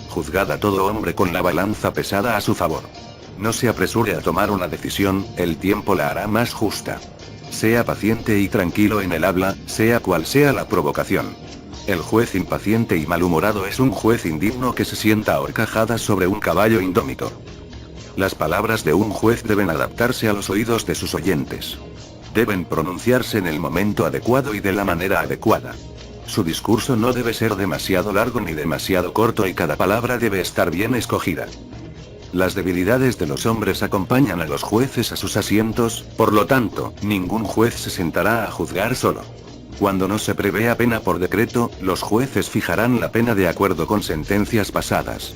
Juzgad a todo hombre con la balanza pesada a su favor. No se apresure a tomar una decisión, el tiempo la hará más justa. Sea paciente y tranquilo en el habla, sea cual sea la provocación. El juez impaciente y malhumorado es un juez indigno que se sienta a horcajadas sobre un caballo indómito. Las palabras de un juez deben adaptarse a los oídos de sus oyentes. Deben pronunciarse en el momento adecuado y de la manera adecuada. Su discurso no debe ser demasiado largo ni demasiado corto y cada palabra debe estar bien escogida. Las debilidades de los hombres acompañan a los jueces a sus asientos, por lo tanto, ningún juez se sentará a juzgar solo. Cuando no se prevea pena por decreto, los jueces fijarán la pena de acuerdo con sentencias pasadas.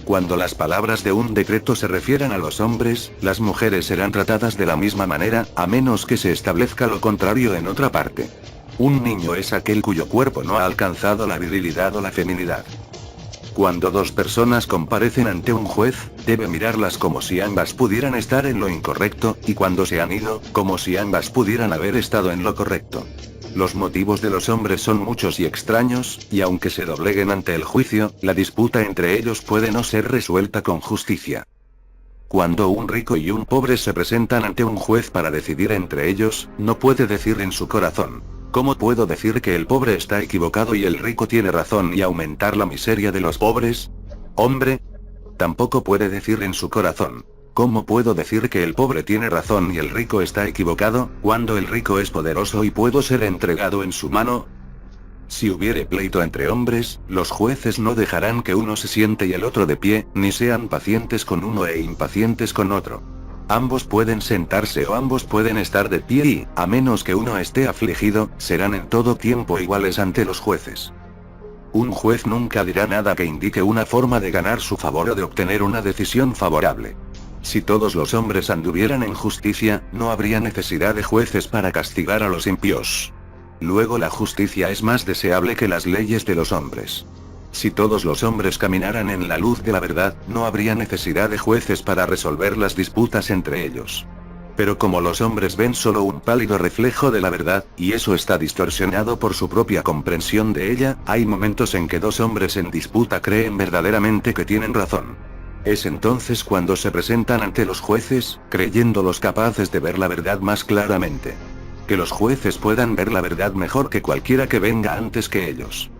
Cuando las palabras de un decreto se refieran a los hombres, las mujeres serán tratadas de la misma manera, a menos que se establezca lo contrario en otra parte. Un niño es aquel cuyo cuerpo no ha alcanzado la virilidad o la feminidad. Cuando dos personas comparecen ante un juez, debe mirarlas como si ambas pudieran estar en lo incorrecto, y cuando se han ido, como si ambas pudieran haber estado en lo correcto. Los motivos de los hombres son muchos y extraños, y aunque se dobleguen ante el juicio, la disputa entre ellos puede no ser resuelta con justicia. Cuando un rico y un pobre se presentan ante un juez para decidir entre ellos, no puede decir en su corazón: ¿cómo puedo decir que el pobre está equivocado y el rico tiene razón y aumentar la miseria de los pobres? Hombre. Tampoco puede decir en su corazón: ¿cómo puedo decir que el pobre tiene razón y el rico está equivocado, cuando el rico es poderoso y puedo ser entregado en su mano? Si hubiere pleito entre hombres, los jueces no dejarán que uno se siente y el otro de pie, ni sean pacientes con uno e impacientes con otro. Ambos pueden sentarse o ambos pueden estar de pie y, a menos que uno esté afligido, serán en todo tiempo iguales ante los jueces. Un juez nunca dirá nada que indique una forma de ganar su favor o de obtener una decisión favorable. Si todos los hombres anduvieran en justicia, no habría necesidad de jueces para castigar a los impíos. Luego la justicia es más deseable que las leyes de los hombres. Si todos los hombres caminaran en la luz de la verdad, no habría necesidad de jueces para resolver las disputas entre ellos. Pero como los hombres ven solo un pálido reflejo de la verdad, y eso está distorsionado por su propia comprensión de ella, hay momentos en que dos hombres en disputa creen verdaderamente que tienen razón. Es entonces cuando se presentan ante los jueces, creyéndolos capaces de ver la verdad más claramente. Que los jueces puedan ver la verdad mejor que cualquiera que venga antes que ellos.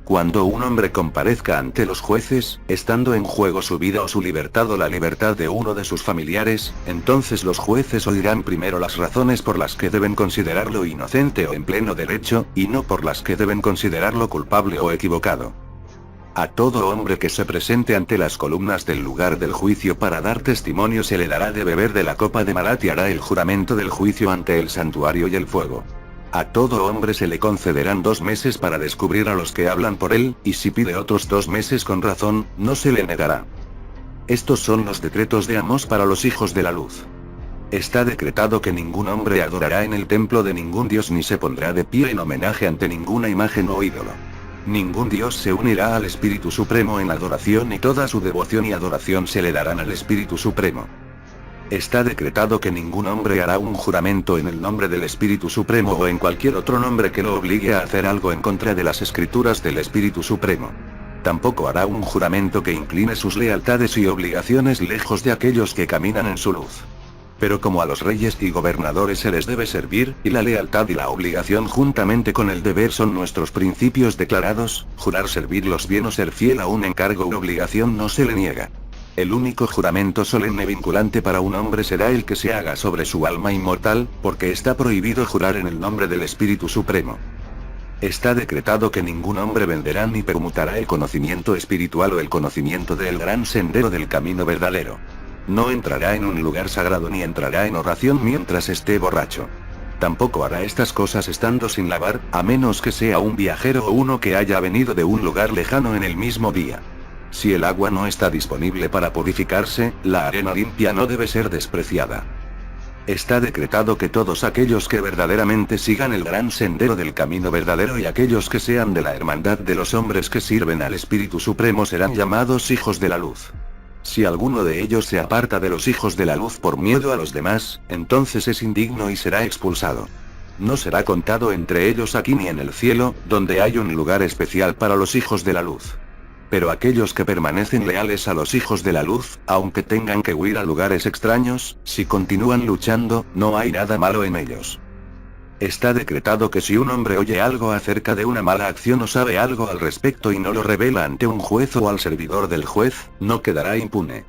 Cuando un hombre comparezca ante los jueces, estando en juego su vida o su libertad o la libertad de uno de sus familiares, entonces los jueces oirán primero las razones por las que deben considerarlo inocente o en pleno derecho, y no por las que deben considerarlo culpable o equivocado. A todo hombre que se presente ante las columnas del lugar del juicio para dar testimonio se le dará de beber de la copa de Marat y hará el juramento del juicio ante el santuario y el fuego. A todo hombre se le concederán 2 meses para descubrir a los que hablan por él, y si pide otros 2 meses con razón, no se le negará. Estos son los decretos de Amós para los hijos de la luz. Está decretado que ningún hombre adorará en el templo de ningún dios ni se pondrá de pie en homenaje ante ninguna imagen o ídolo. Ningún dios se unirá al Espíritu Supremo en adoración y toda su devoción y adoración se le darán al Espíritu Supremo. Está decretado que ningún hombre hará un juramento en el nombre del Espíritu Supremo o en cualquier otro nombre que lo obligue a hacer algo en contra de las escrituras del Espíritu Supremo. Tampoco hará un juramento que incline sus lealtades y obligaciones lejos de aquellos que caminan en su luz. Pero como a los reyes y gobernadores se les debe servir, y la lealtad y la obligación juntamente con el deber son nuestros principios declarados, jurar servirlos bien o ser fiel a un encargo u obligación no se le niega. El único juramento solemne vinculante para un hombre será el que se haga sobre su alma inmortal, porque está prohibido jurar en el nombre del Espíritu Supremo. Está decretado que ningún hombre venderá ni permutará el conocimiento espiritual o el conocimiento del gran sendero del camino verdadero. No entrará en un lugar sagrado ni entrará en oración mientras esté borracho. Tampoco hará estas cosas estando sin lavar, a menos que sea un viajero o uno que haya venido de un lugar lejano en el mismo día. Si el agua no está disponible para purificarse, la arena limpia no debe ser despreciada. Está decretado que todos aquellos que verdaderamente sigan el gran sendero del camino verdadero y aquellos que sean de la hermandad de los hombres que sirven al Espíritu Supremo serán llamados hijos de la luz. Si alguno de ellos se aparta de los hijos de la luz por miedo a los demás, entonces es indigno y será expulsado. No será contado entre ellos aquí ni en el cielo, donde hay un lugar especial para los hijos de la luz. Pero aquellos que permanecen leales a los hijos de la luz, aunque tengan que huir a lugares extraños, si continúan luchando, no hay nada malo en ellos. Está decretado que si un hombre oye algo acerca de una mala acción o sabe algo al respecto y no lo revela ante un juez o al servidor del juez, no quedará impune.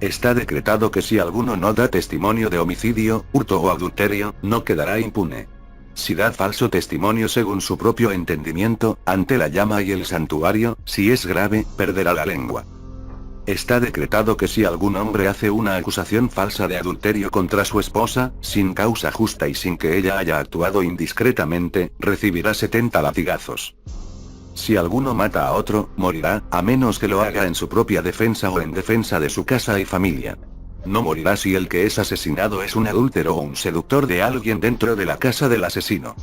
Está decretado que si alguno no da testimonio de homicidio, hurto o adulterio, no quedará impune. Si da falso testimonio según su propio entendimiento, ante la llama y el santuario, si es grave, perderá la lengua. Está decretado que si algún hombre hace una acusación falsa de adulterio contra su esposa, sin causa justa y sin que ella haya actuado indiscretamente, recibirá 70 latigazos. Si alguno mata a otro, morirá, a menos que lo haga en su propia defensa o en defensa de su casa y familia. No morirá si el que es asesinado es un adúltero o un seductor de alguien dentro de la casa del asesino.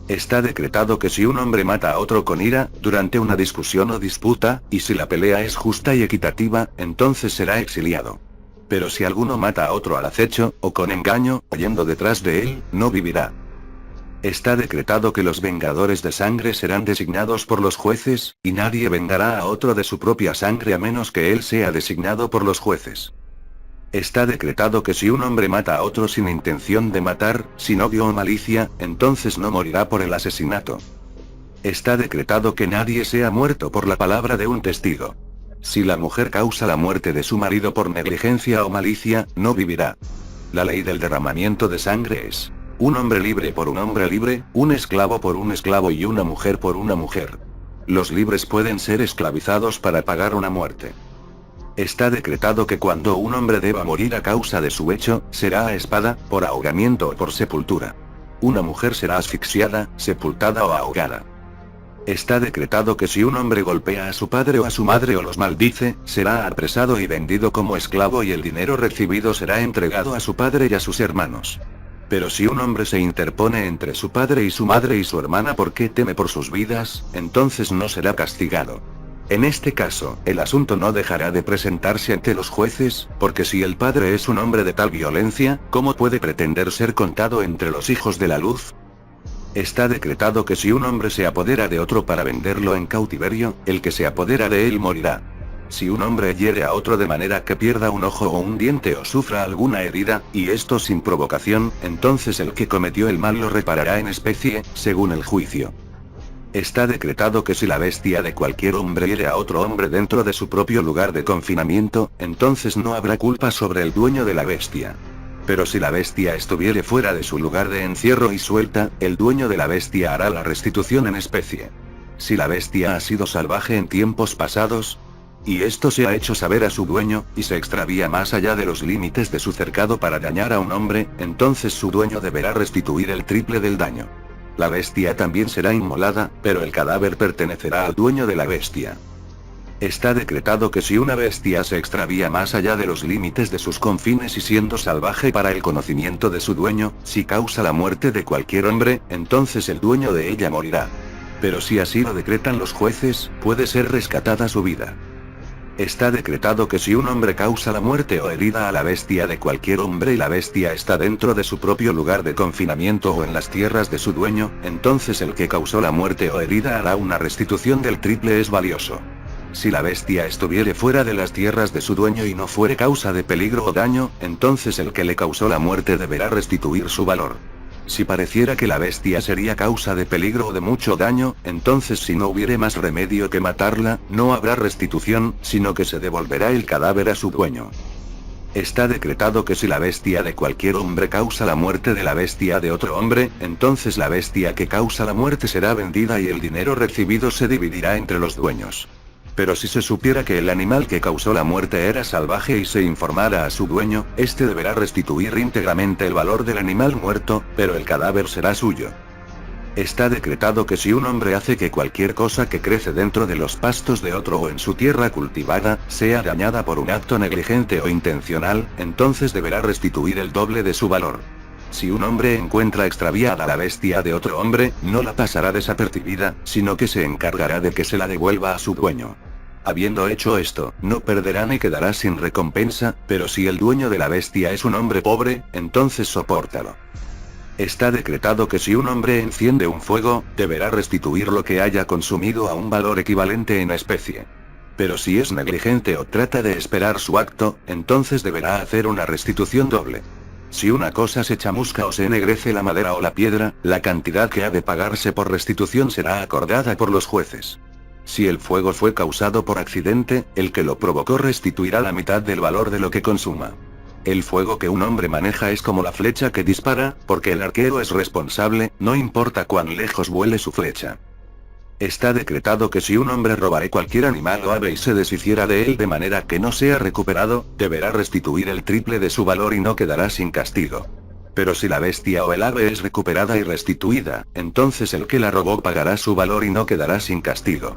Está decretado que si un hombre mata a otro con ira, durante una discusión o disputa, y si la pelea es justa y equitativa, entonces será exiliado. Pero si alguno mata a otro al acecho, o con engaño, yendo detrás de él, no vivirá. Está decretado que los vengadores de sangre serán designados por los jueces, y nadie vengará a otro de su propia sangre a menos que él sea designado por los jueces. Está decretado que si un hombre mata a otro sin intención de matar, sin odio o malicia, entonces no morirá por el asesinato. Está decretado que nadie sea muerto por la palabra de un testigo. Si la mujer causa la muerte de su marido por negligencia o malicia, no vivirá. La ley del derramamiento de sangre es: un hombre libre por un hombre libre, un esclavo por un esclavo y una mujer por una mujer. Los libres pueden ser esclavizados para pagar una muerte. Está decretado que cuando un hombre deba morir a causa de su hecho, será a espada, por ahogamiento o por sepultura. Una mujer será asfixiada, sepultada o ahogada. Está decretado que si un hombre golpea a su padre o a su madre o los maldice, será apresado y vendido como esclavo y el dinero recibido será entregado a su padre y a sus hermanos. Pero si un hombre se interpone entre su padre y su madre y su hermana porque teme por sus vidas, entonces no será castigado. En este caso, el asunto no dejará de presentarse ante los jueces, porque si el padre es un hombre de tal violencia, ¿cómo puede pretender ser contado entre los hijos de la luz? Está decretado que si un hombre se apodera de otro para venderlo en cautiverio, el que se apodera de él morirá. Si un hombre hiere a otro de manera que pierda un ojo o un diente o sufra alguna herida, y esto sin provocación, entonces el que cometió el mal lo reparará en especie, según el juicio. Está decretado que si la bestia de cualquier hombre hiere a otro hombre dentro de su propio lugar de confinamiento, entonces no habrá culpa sobre el dueño de la bestia. Pero si la bestia estuviere fuera de su lugar de encierro y suelta, el dueño de la bestia hará la restitución en especie. Si la bestia ha sido salvaje en tiempos pasados, y esto se ha hecho saber a su dueño, y se extravía más allá de los límites de su cercado para dañar a un hombre, entonces su dueño deberá restituir el triple del daño. La bestia también será inmolada, pero el cadáver pertenecerá al dueño de la bestia. Está decretado que si una bestia se extravía más allá de los límites de sus confines y siendo salvaje para el conocimiento de su dueño, si causa la muerte de cualquier hombre, entonces el dueño de ella morirá. Pero si así lo decretan los jueces, puede ser rescatada su vida. Está decretado que si un hombre causa la muerte o herida a la bestia de cualquier hombre y la bestia está dentro de su propio lugar de confinamiento o en las tierras de su dueño, entonces el que causó la muerte o herida hará una restitución del triple es valioso. Si la bestia estuviere fuera de las tierras de su dueño y no fuere causa de peligro o daño, entonces el que le causó la muerte deberá restituir su valor. Si pareciera que la bestia sería causa de peligro o de mucho daño, entonces si no hubiere más remedio que matarla, no habrá restitución, sino que se devolverá el cadáver a su dueño. Está decretado que si la bestia de cualquier hombre causa la muerte de la bestia de otro hombre, entonces la bestia que causa la muerte será vendida y el dinero recibido se dividirá entre los dueños. Pero si se supiera que el animal que causó la muerte era salvaje y se informara a su dueño, este deberá restituir íntegramente el valor del animal muerto, pero el cadáver será suyo. Está decretado que si un hombre hace que cualquier cosa que crece dentro de los pastos de otro o en su tierra cultivada, sea dañada por un acto negligente o intencional, entonces deberá restituir el doble de su valor. Si un hombre encuentra extraviada la bestia de otro hombre, no la pasará desapercibida, sino que se encargará de que se la devuelva a su dueño. Habiendo hecho esto, no perderá ni quedará sin recompensa, pero si el dueño de la bestia es un hombre pobre, entonces sopórtalo. Está decretado que si un hombre enciende un fuego, deberá restituir lo que haya consumido a un valor equivalente en especie. Pero si es negligente o trata de esperar su acto, entonces deberá hacer una restitución doble. Si una cosa se chamusca o se ennegrece la madera o la piedra, la cantidad que ha de pagarse por restitución será acordada por los jueces. Si el fuego fue causado por accidente, el que lo provocó restituirá la mitad del valor de lo que consuma. El fuego que un hombre maneja es como la flecha que dispara, porque el arquero es responsable, no importa cuán lejos vuele su flecha. Está decretado que si un hombre robare cualquier animal o ave y se deshiciera de él de manera que no sea recuperado, deberá restituir el triple de su valor y no quedará sin castigo. Pero si la bestia o el ave es recuperada y restituida, entonces el que la robó pagará su valor y no quedará sin castigo.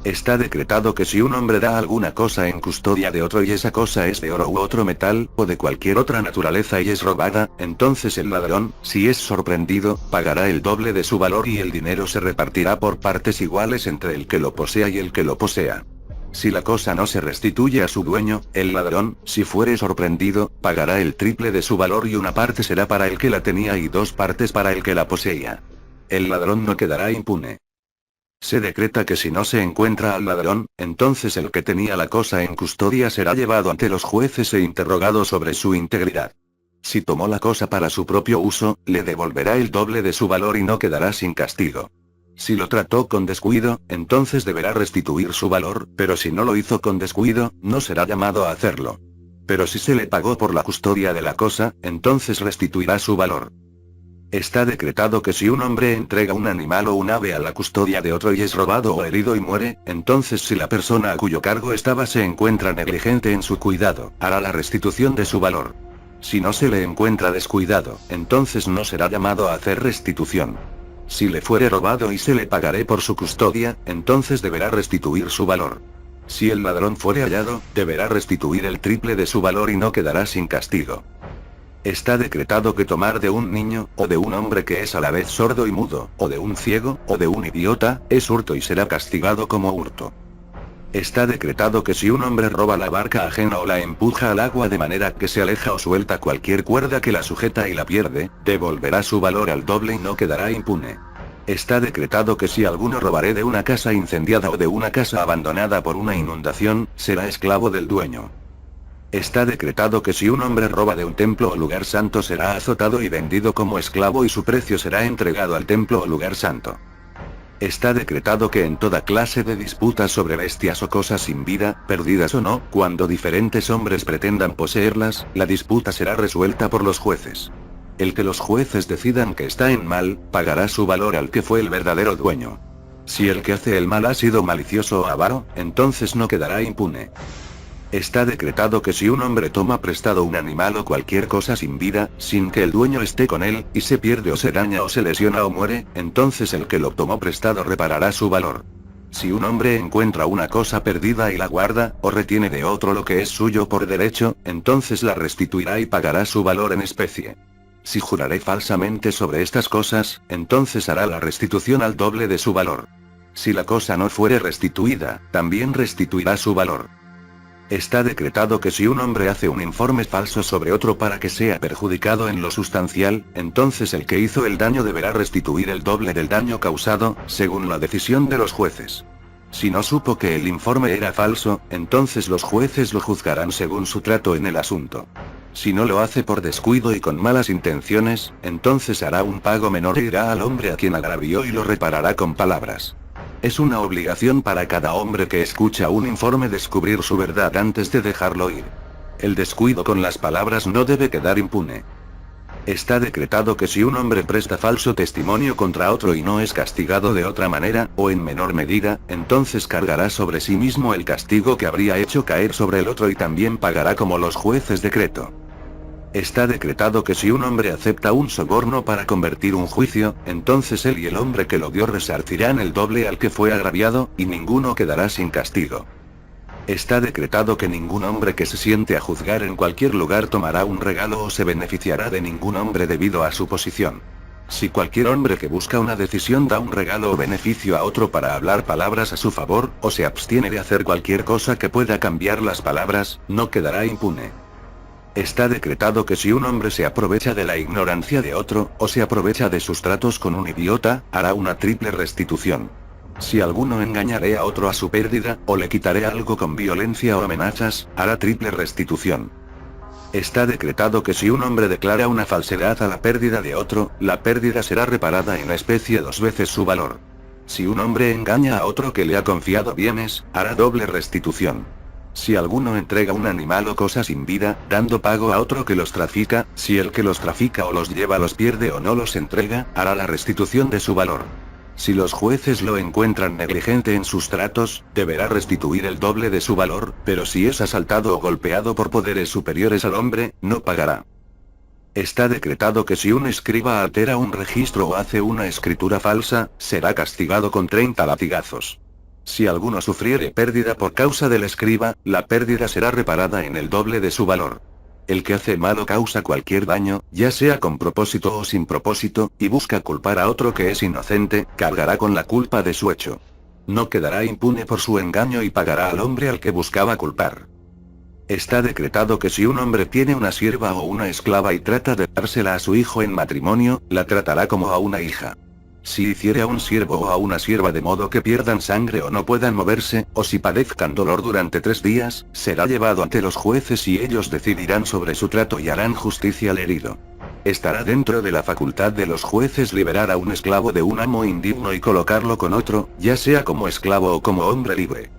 Está decretado que si un hombre da alguna cosa en custodia de otro y esa cosa es de oro u otro metal, o de cualquier otra naturaleza y es robada, entonces el ladrón, si es sorprendido, pagará el doble de su valor y el dinero se repartirá por partes iguales entre el que lo posea y el que lo posea. Si la cosa no se restituye a su dueño, el ladrón, si fuere sorprendido, pagará el triple de su valor y una parte será para el que la tenía y 2 partes para el que la poseía. El ladrón no quedará impune. Se decreta que si no se encuentra al ladrón, entonces el que tenía la cosa en custodia será llevado ante los jueces e interrogado sobre su integridad. Si tomó la cosa para su propio uso, le devolverá el doble de su valor y no quedará sin castigo. Si lo trató con descuido, entonces deberá restituir su valor, pero si no lo hizo con descuido, no será llamado a hacerlo. Pero si se le pagó por la custodia de la cosa, entonces restituirá su valor. Está decretado que si un hombre entrega un animal o un ave a la custodia de otro y es robado o herido y muere, entonces si la persona a cuyo cargo estaba se encuentra negligente en su cuidado, hará la restitución de su valor. Si no se le encuentra descuidado, entonces no será llamado a hacer restitución. Si le fuere robado y se le pagaré por su custodia, entonces deberá restituir su valor. Si el ladrón fuere hallado, deberá restituir el triple de su valor y no quedará sin castigo. Está decretado que tomar de un niño, o de un hombre que es a la vez sordo y mudo, o de un ciego, o de un idiota, es hurto y será castigado como hurto. Está decretado que si un hombre roba la barca ajena o la empuja al agua de manera que se aleja o suelta cualquier cuerda que la sujeta y la pierde, devolverá su valor al doble y no quedará impune. Está decretado que si alguno robare de una casa incendiada o de una casa abandonada por una inundación, será esclavo del dueño. Está decretado que si un hombre roba de un templo o lugar santo será azotado y vendido como esclavo y su precio será entregado al templo o lugar santo. Está decretado que en toda clase de disputas sobre bestias o cosas sin vida, perdidas o no, cuando diferentes hombres pretendan poseerlas, la disputa será resuelta por los jueces. El que los jueces decidan que está en mal, pagará su valor al que fue el verdadero dueño. Si el que hace el mal ha sido malicioso o avaro, entonces no quedará impune. Está decretado que si un hombre toma prestado un animal o cualquier cosa sin vida, sin que el dueño esté con él, y se pierde o se daña o se lesiona o muere, entonces el que lo tomó prestado reparará su valor. Si un hombre encuentra una cosa perdida y la guarda, o retiene de otro lo que es suyo por derecho, entonces la restituirá y pagará su valor en especie. Si juraré falsamente sobre estas cosas, entonces hará la restitución al doble de su valor. Si la cosa no fuere restituida, también restituirá su valor. Está decretado que si un hombre hace un informe falso sobre otro para que sea perjudicado en lo sustancial, entonces el que hizo el daño deberá restituir el doble del daño causado, según la decisión de los jueces. Si no supo que el informe era falso, entonces los jueces lo juzgarán según su trato en el asunto. Si no lo hace por descuido y con malas intenciones, entonces hará un pago menor e irá al hombre a quien agravió y lo reparará con palabras. Es una obligación para cada hombre que escucha un informe descubrir su verdad antes de dejarlo ir. El descuido con las palabras no debe quedar impune. Está decretado que si un hombre presta falso testimonio contra otro y no es castigado de otra manera, o en menor medida, entonces cargará sobre sí mismo el castigo que habría hecho caer sobre el otro y también pagará como los jueces decreto. Está decretado que si un hombre acepta un soborno para convertir un juicio, entonces él y el hombre que lo dio resarcirán el doble al que fue agraviado, y ninguno quedará sin castigo. Está decretado que ningún hombre que se siente a juzgar en cualquier lugar tomará un regalo o se beneficiará de ningún hombre debido a su posición. Si cualquier hombre que busca una decisión da un regalo o beneficio a otro para hablar palabras a su favor, o se abstiene de hacer cualquier cosa que pueda cambiar las palabras, no quedará impune. Está decretado que si un hombre se aprovecha de la ignorancia de otro, o se aprovecha de sus tratos con un idiota, hará una triple restitución. Si alguno engañaré a otro a su pérdida, o le quitaré algo con violencia o amenazas, hará triple restitución. Está decretado que si un hombre declara una falsedad a la pérdida de otro, la pérdida será reparada en especie 2 veces su valor. Si un hombre engaña a otro que le ha confiado bienes, hará doble restitución. Si alguno entrega un animal o cosa sin vida, dando pago a otro que los trafica, si el que los trafica o los lleva los pierde o no los entrega, hará la restitución de su valor. Si los jueces lo encuentran negligente en sus tratos, deberá restituir el doble de su valor, pero si es asaltado o golpeado por poderes superiores al hombre, no pagará. Está decretado que si un escriba altera un registro o hace una escritura falsa, será castigado con 30 latigazos. Si alguno sufriere pérdida por causa del escriba, la pérdida será reparada en el doble de su valor. El que hace mal o causa cualquier daño, ya sea con propósito o sin propósito, y busca culpar a otro que es inocente, cargará con la culpa de su hecho. No quedará impune por su engaño y pagará al hombre al que buscaba culpar. Está decretado que si un hombre tiene una sierva o una esclava y trata de dársela a su hijo en matrimonio, la tratará como a una hija. Si hiciere a un siervo o a una sierva de modo que pierdan sangre o no puedan moverse, o si padezcan dolor durante 3 días, será llevado ante los jueces y ellos decidirán sobre su trato y harán justicia al herido. Estará dentro de la facultad de los jueces liberar a un esclavo de un amo indigno y colocarlo con otro, ya sea como esclavo o como hombre libre.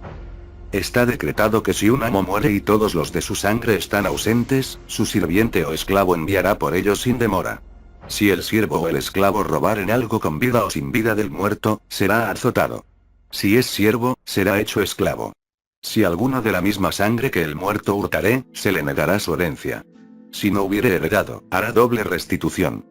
Está decretado que si un amo muere y todos los de su sangre están ausentes, su sirviente o esclavo enviará por ellos sin demora. Si el siervo o el esclavo robaren algo con vida o sin vida del muerto, será azotado. Si es siervo, será hecho esclavo. Si alguno de la misma sangre que el muerto hurtare, se le negará su herencia. Si no hubiere heredado, hará doble restitución.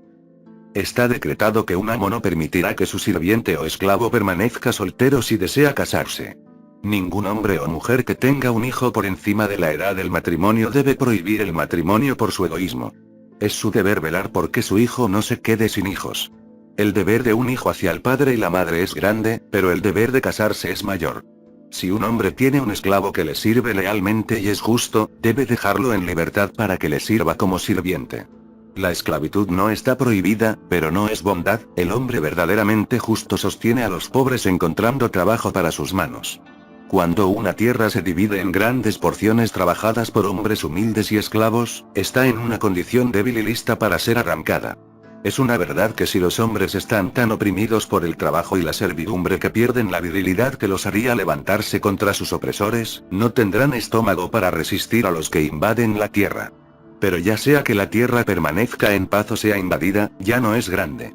Está decretado que un amo no permitirá que su sirviente o esclavo permanezca soltero si desea casarse. Ningún hombre o mujer que tenga un hijo por encima de la edad del matrimonio debe prohibir el matrimonio por su egoísmo. Es su deber velar por que su hijo no se quede sin hijos. El deber de un hijo hacia el padre y la madre es grande, pero el deber de casarse es mayor. Si un hombre tiene un esclavo que le sirve lealmente y es justo, debe dejarlo en libertad para que le sirva como sirviente. La esclavitud no está prohibida, pero no es bondad. El hombre verdaderamente justo sostiene a los pobres encontrando trabajo para sus manos. Cuando una tierra se divide en grandes porciones trabajadas por hombres humildes y esclavos, está en una condición débil y lista para ser arrancada. Es una verdad que si los hombres están tan oprimidos por el trabajo y la servidumbre que pierden la virilidad que los haría levantarse contra sus opresores, no tendrán estómago para resistir a los que invaden la tierra. Pero ya sea que la tierra permanezca en paz o sea invadida, ya no es grande.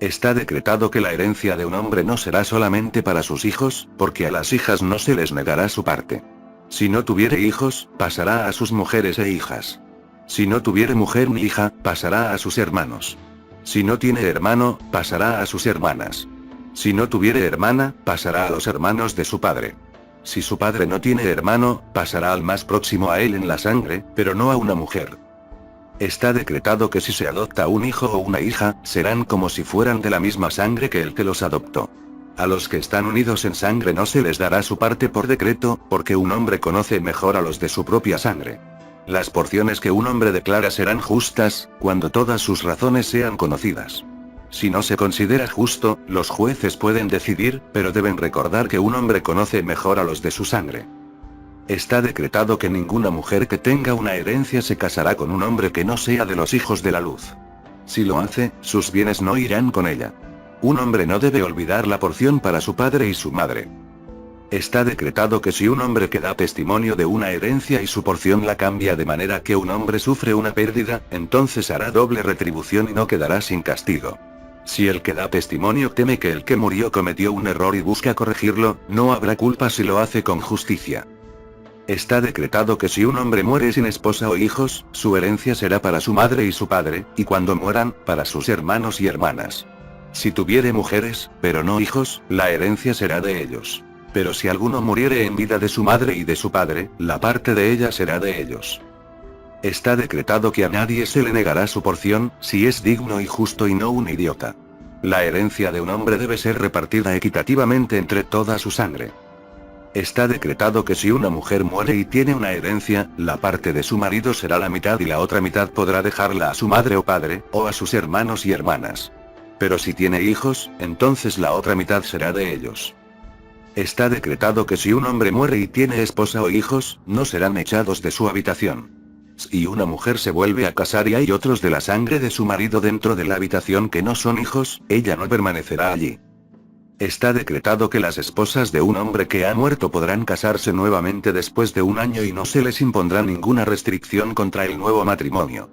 Está decretado que la herencia de un hombre no será solamente para sus hijos, porque a las hijas no se les negará su parte. Si no tuviere hijos, pasará a sus mujeres e hijas. Si no tuviere mujer ni hija, pasará a sus hermanos. Si no tiene hermano, pasará a sus hermanas. Si no tuviere hermana, pasará a los hermanos de su padre. Si su padre no tiene hermano, pasará al más próximo a él en la sangre, pero no a una mujer. Está decretado que si se adopta un hijo o una hija, serán como si fueran de la misma sangre que el que los adoptó. A los que están unidos en sangre no se les dará su parte por decreto, porque un hombre conoce mejor a los de su propia sangre. Las porciones que un hombre declara serán justas, cuando todas sus razones sean conocidas. Si no se considera justo, los jueces pueden decidir, pero deben recordar que un hombre conoce mejor a los de su sangre. Está decretado que ninguna mujer que tenga una herencia se casará con un hombre que no sea de los hijos de la luz. Si lo hace, sus bienes no irán con ella. Un hombre no debe olvidar la porción para su padre y su madre. Está decretado que si un hombre que da testimonio de una herencia y su porción la cambia de manera que un hombre sufre una pérdida, entonces hará doble retribución y no quedará sin castigo. Si el que da testimonio teme que el que murió cometió un error y busca corregirlo, no habrá culpa si lo hace con justicia. Está decretado que si un hombre muere sin esposa o hijos, su herencia será para su madre y su padre, y cuando mueran, para sus hermanos y hermanas. Si tuviere mujeres, pero no hijos, la herencia será de ellos. Pero si alguno muriere en vida de su madre y de su padre, la parte de ella será de ellos. Está decretado que a nadie se le negará su porción, si es digno y justo y no un idiota. La herencia de un hombre debe ser repartida equitativamente entre toda su sangre. Está decretado que si una mujer muere y tiene una herencia, la parte de su marido será la mitad y la otra mitad podrá dejarla a su madre o padre, o a sus hermanos y hermanas. Pero si tiene hijos, entonces la otra mitad será de ellos. Está decretado que si un hombre muere y tiene esposa o hijos, no serán echados de su habitación. Si una mujer se vuelve a casar y hay otros de la sangre de su marido dentro de la habitación que no son hijos, ella no permanecerá allí. Está decretado que las esposas de un hombre que ha muerto podrán casarse nuevamente después de un año y no se les impondrá ninguna restricción contra el nuevo matrimonio.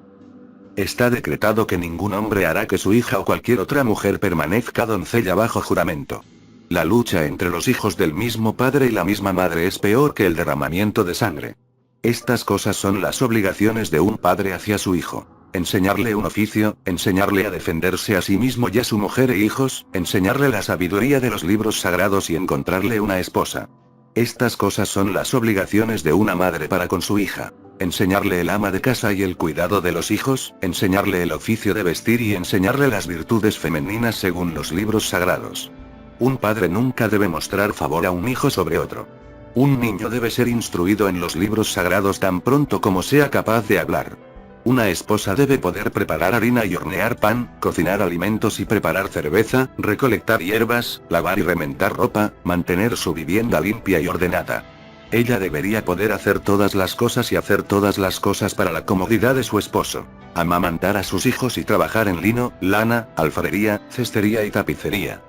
Está decretado que ningún hombre hará que su hija o cualquier otra mujer permanezca doncella bajo juramento. La lucha entre los hijos del mismo padre y la misma madre es peor que el derramamiento de sangre. Estas cosas son las obligaciones de un padre hacia su hijo. Enseñarle un oficio, enseñarle a defenderse a sí mismo y a su mujer e hijos, enseñarle la sabiduría de los libros sagrados y encontrarle una esposa. Estas cosas son las obligaciones de una madre para con su hija. Enseñarle el ama de casa y el cuidado de los hijos, enseñarle el oficio de vestir y enseñarle las virtudes femeninas según los libros sagrados. Un padre nunca debe mostrar favor a un hijo sobre otro. Un niño debe ser instruido en los libros sagrados tan pronto como sea capaz de hablar. Una esposa debe poder preparar harina y hornear pan, cocinar alimentos y preparar cerveza, recolectar hierbas, lavar y rementar ropa, mantener su vivienda limpia y ordenada. Ella debería poder hacer todas las cosas y hacer todas las cosas para la comodidad de su esposo. Amamantar a sus hijos y trabajar en lino, lana, alfarería, cestería y tapicería.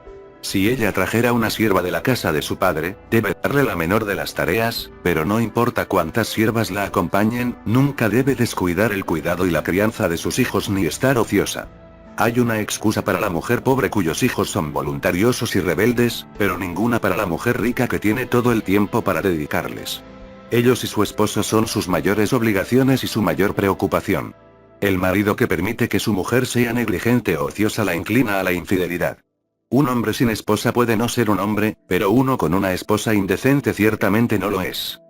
Si ella trajera una sierva de la casa de su padre, debe darle la menor de las tareas, pero no importa cuántas siervas la acompañen, nunca debe descuidar el cuidado y la crianza de sus hijos ni estar ociosa. Hay una excusa para la mujer pobre cuyos hijos son voluntariosos y rebeldes, pero ninguna para la mujer rica que tiene todo el tiempo para dedicarles. Ellos y su esposo son sus mayores obligaciones y su mayor preocupación. El marido que permite que su mujer sea negligente o ociosa la inclina a la infidelidad. Un hombre sin esposa puede no ser un hombre, pero uno con una esposa indecente ciertamente no lo es.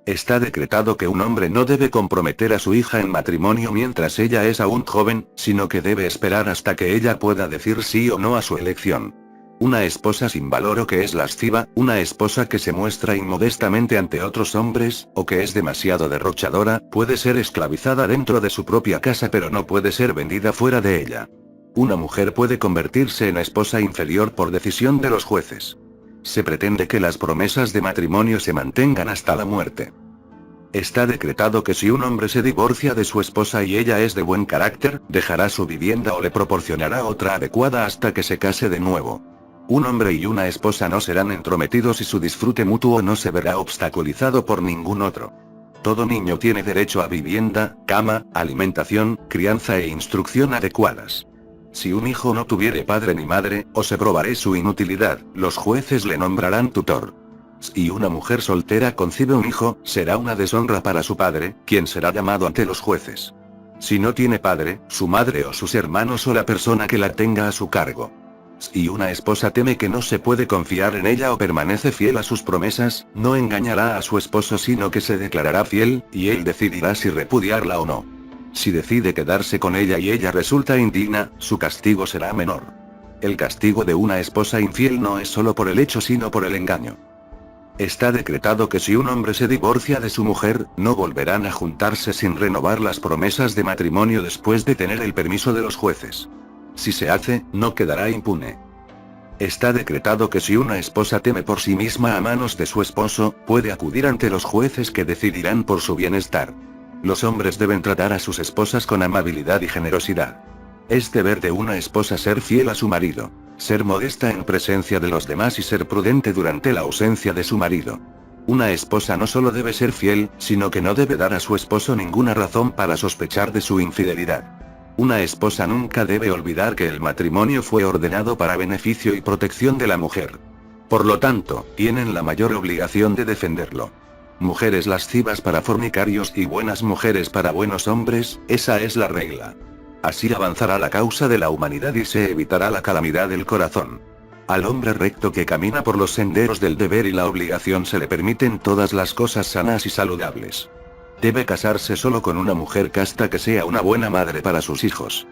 Está decretado que un hombre no debe comprometer a su hija en matrimonio mientras ella es aún joven, sino que debe esperar hasta que ella pueda decir sí o no a su elección. Una esposa sin valor o que es lasciva, una esposa que se muestra inmodestamente ante otros hombres, o que es demasiado derrochadora, puede ser esclavizada dentro de su propia casa pero no puede ser vendida fuera de ella. Una mujer puede convertirse en esposa inferior por decisión de los jueces. Se pretende que las promesas de matrimonio se mantengan hasta la muerte. Está decretado que si un hombre se divorcia de su esposa y ella es de buen carácter, dejará su vivienda o le proporcionará otra adecuada hasta que se case de nuevo. Un hombre y una esposa no serán entrometidos y su disfrute mutuo no se verá obstaculizado por ningún otro. Todo niño tiene derecho a vivienda, cama, alimentación, crianza e instrucción adecuadas. Si un hijo no tuviere padre ni madre, o se probará su inutilidad, los jueces le nombrarán tutor. Si una mujer soltera concibe un hijo, será una deshonra para su padre, quien será llamado ante los jueces. Si no tiene padre, su madre o sus hermanos o la persona que la tenga a su cargo. Si una esposa teme que no se puede confiar en ella o permanece fiel a sus promesas, no engañará a su esposo sino que se declarará fiel, y él decidirá si repudiarla o no. Si decide quedarse con ella y ella resulta indigna, su castigo será menor. El castigo de una esposa infiel no es solo por el hecho sino por el engaño. Está decretado que si un hombre se divorcia de su mujer, no volverán a juntarse sin renovar las promesas de matrimonio después de tener el permiso de los jueces. Si se hace, no quedará impune. Está decretado que si una esposa teme por sí misma a manos de su esposo, puede acudir ante los jueces que decidirán por su bienestar. Los hombres deben tratar a sus esposas con amabilidad y generosidad. Es deber de una esposa ser fiel a su marido, ser modesta en presencia de los demás y ser prudente durante la ausencia de su marido. Una esposa no solo debe ser fiel, sino que no debe dar a su esposo ninguna razón para sospechar de su infidelidad. Una esposa nunca debe olvidar que el matrimonio fue ordenado para beneficio y protección de la mujer. Por lo tanto, tienen la mayor obligación de defenderlo. Mujeres lascivas para fornicarios y buenas mujeres para buenos hombres, esa es la regla. Así avanzará la causa de la humanidad y se evitará la calamidad del corazón. Al hombre recto que camina por los senderos del deber y la obligación se le permiten todas las cosas sanas y saludables. Debe casarse solo con una mujer casta que sea una buena madre para sus hijos.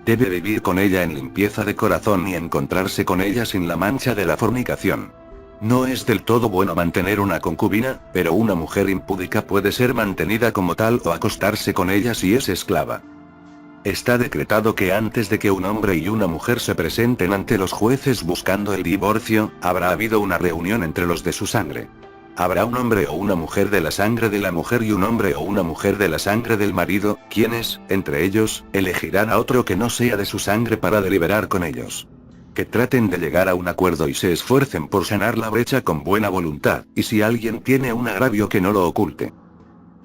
Debe vivir con ella en limpieza de corazón y encontrarse con ella sin la mancha de la fornicación. No es del todo bueno mantener una concubina, pero una mujer impúdica puede ser mantenida como tal o acostarse con ella si es esclava. Está decretado que antes de que un hombre y una mujer se presenten ante los jueces buscando el divorcio, habrá habido una reunión entre los de su sangre. Habrá un hombre o una mujer de la sangre de la mujer y un hombre o una mujer de la sangre del marido, quienes, entre ellos, elegirán a otro que no sea de su sangre para deliberar con ellos. Que traten de llegar a un acuerdo y se esfuercen por sanar la brecha con buena voluntad, y si alguien tiene un agravio que no lo oculte.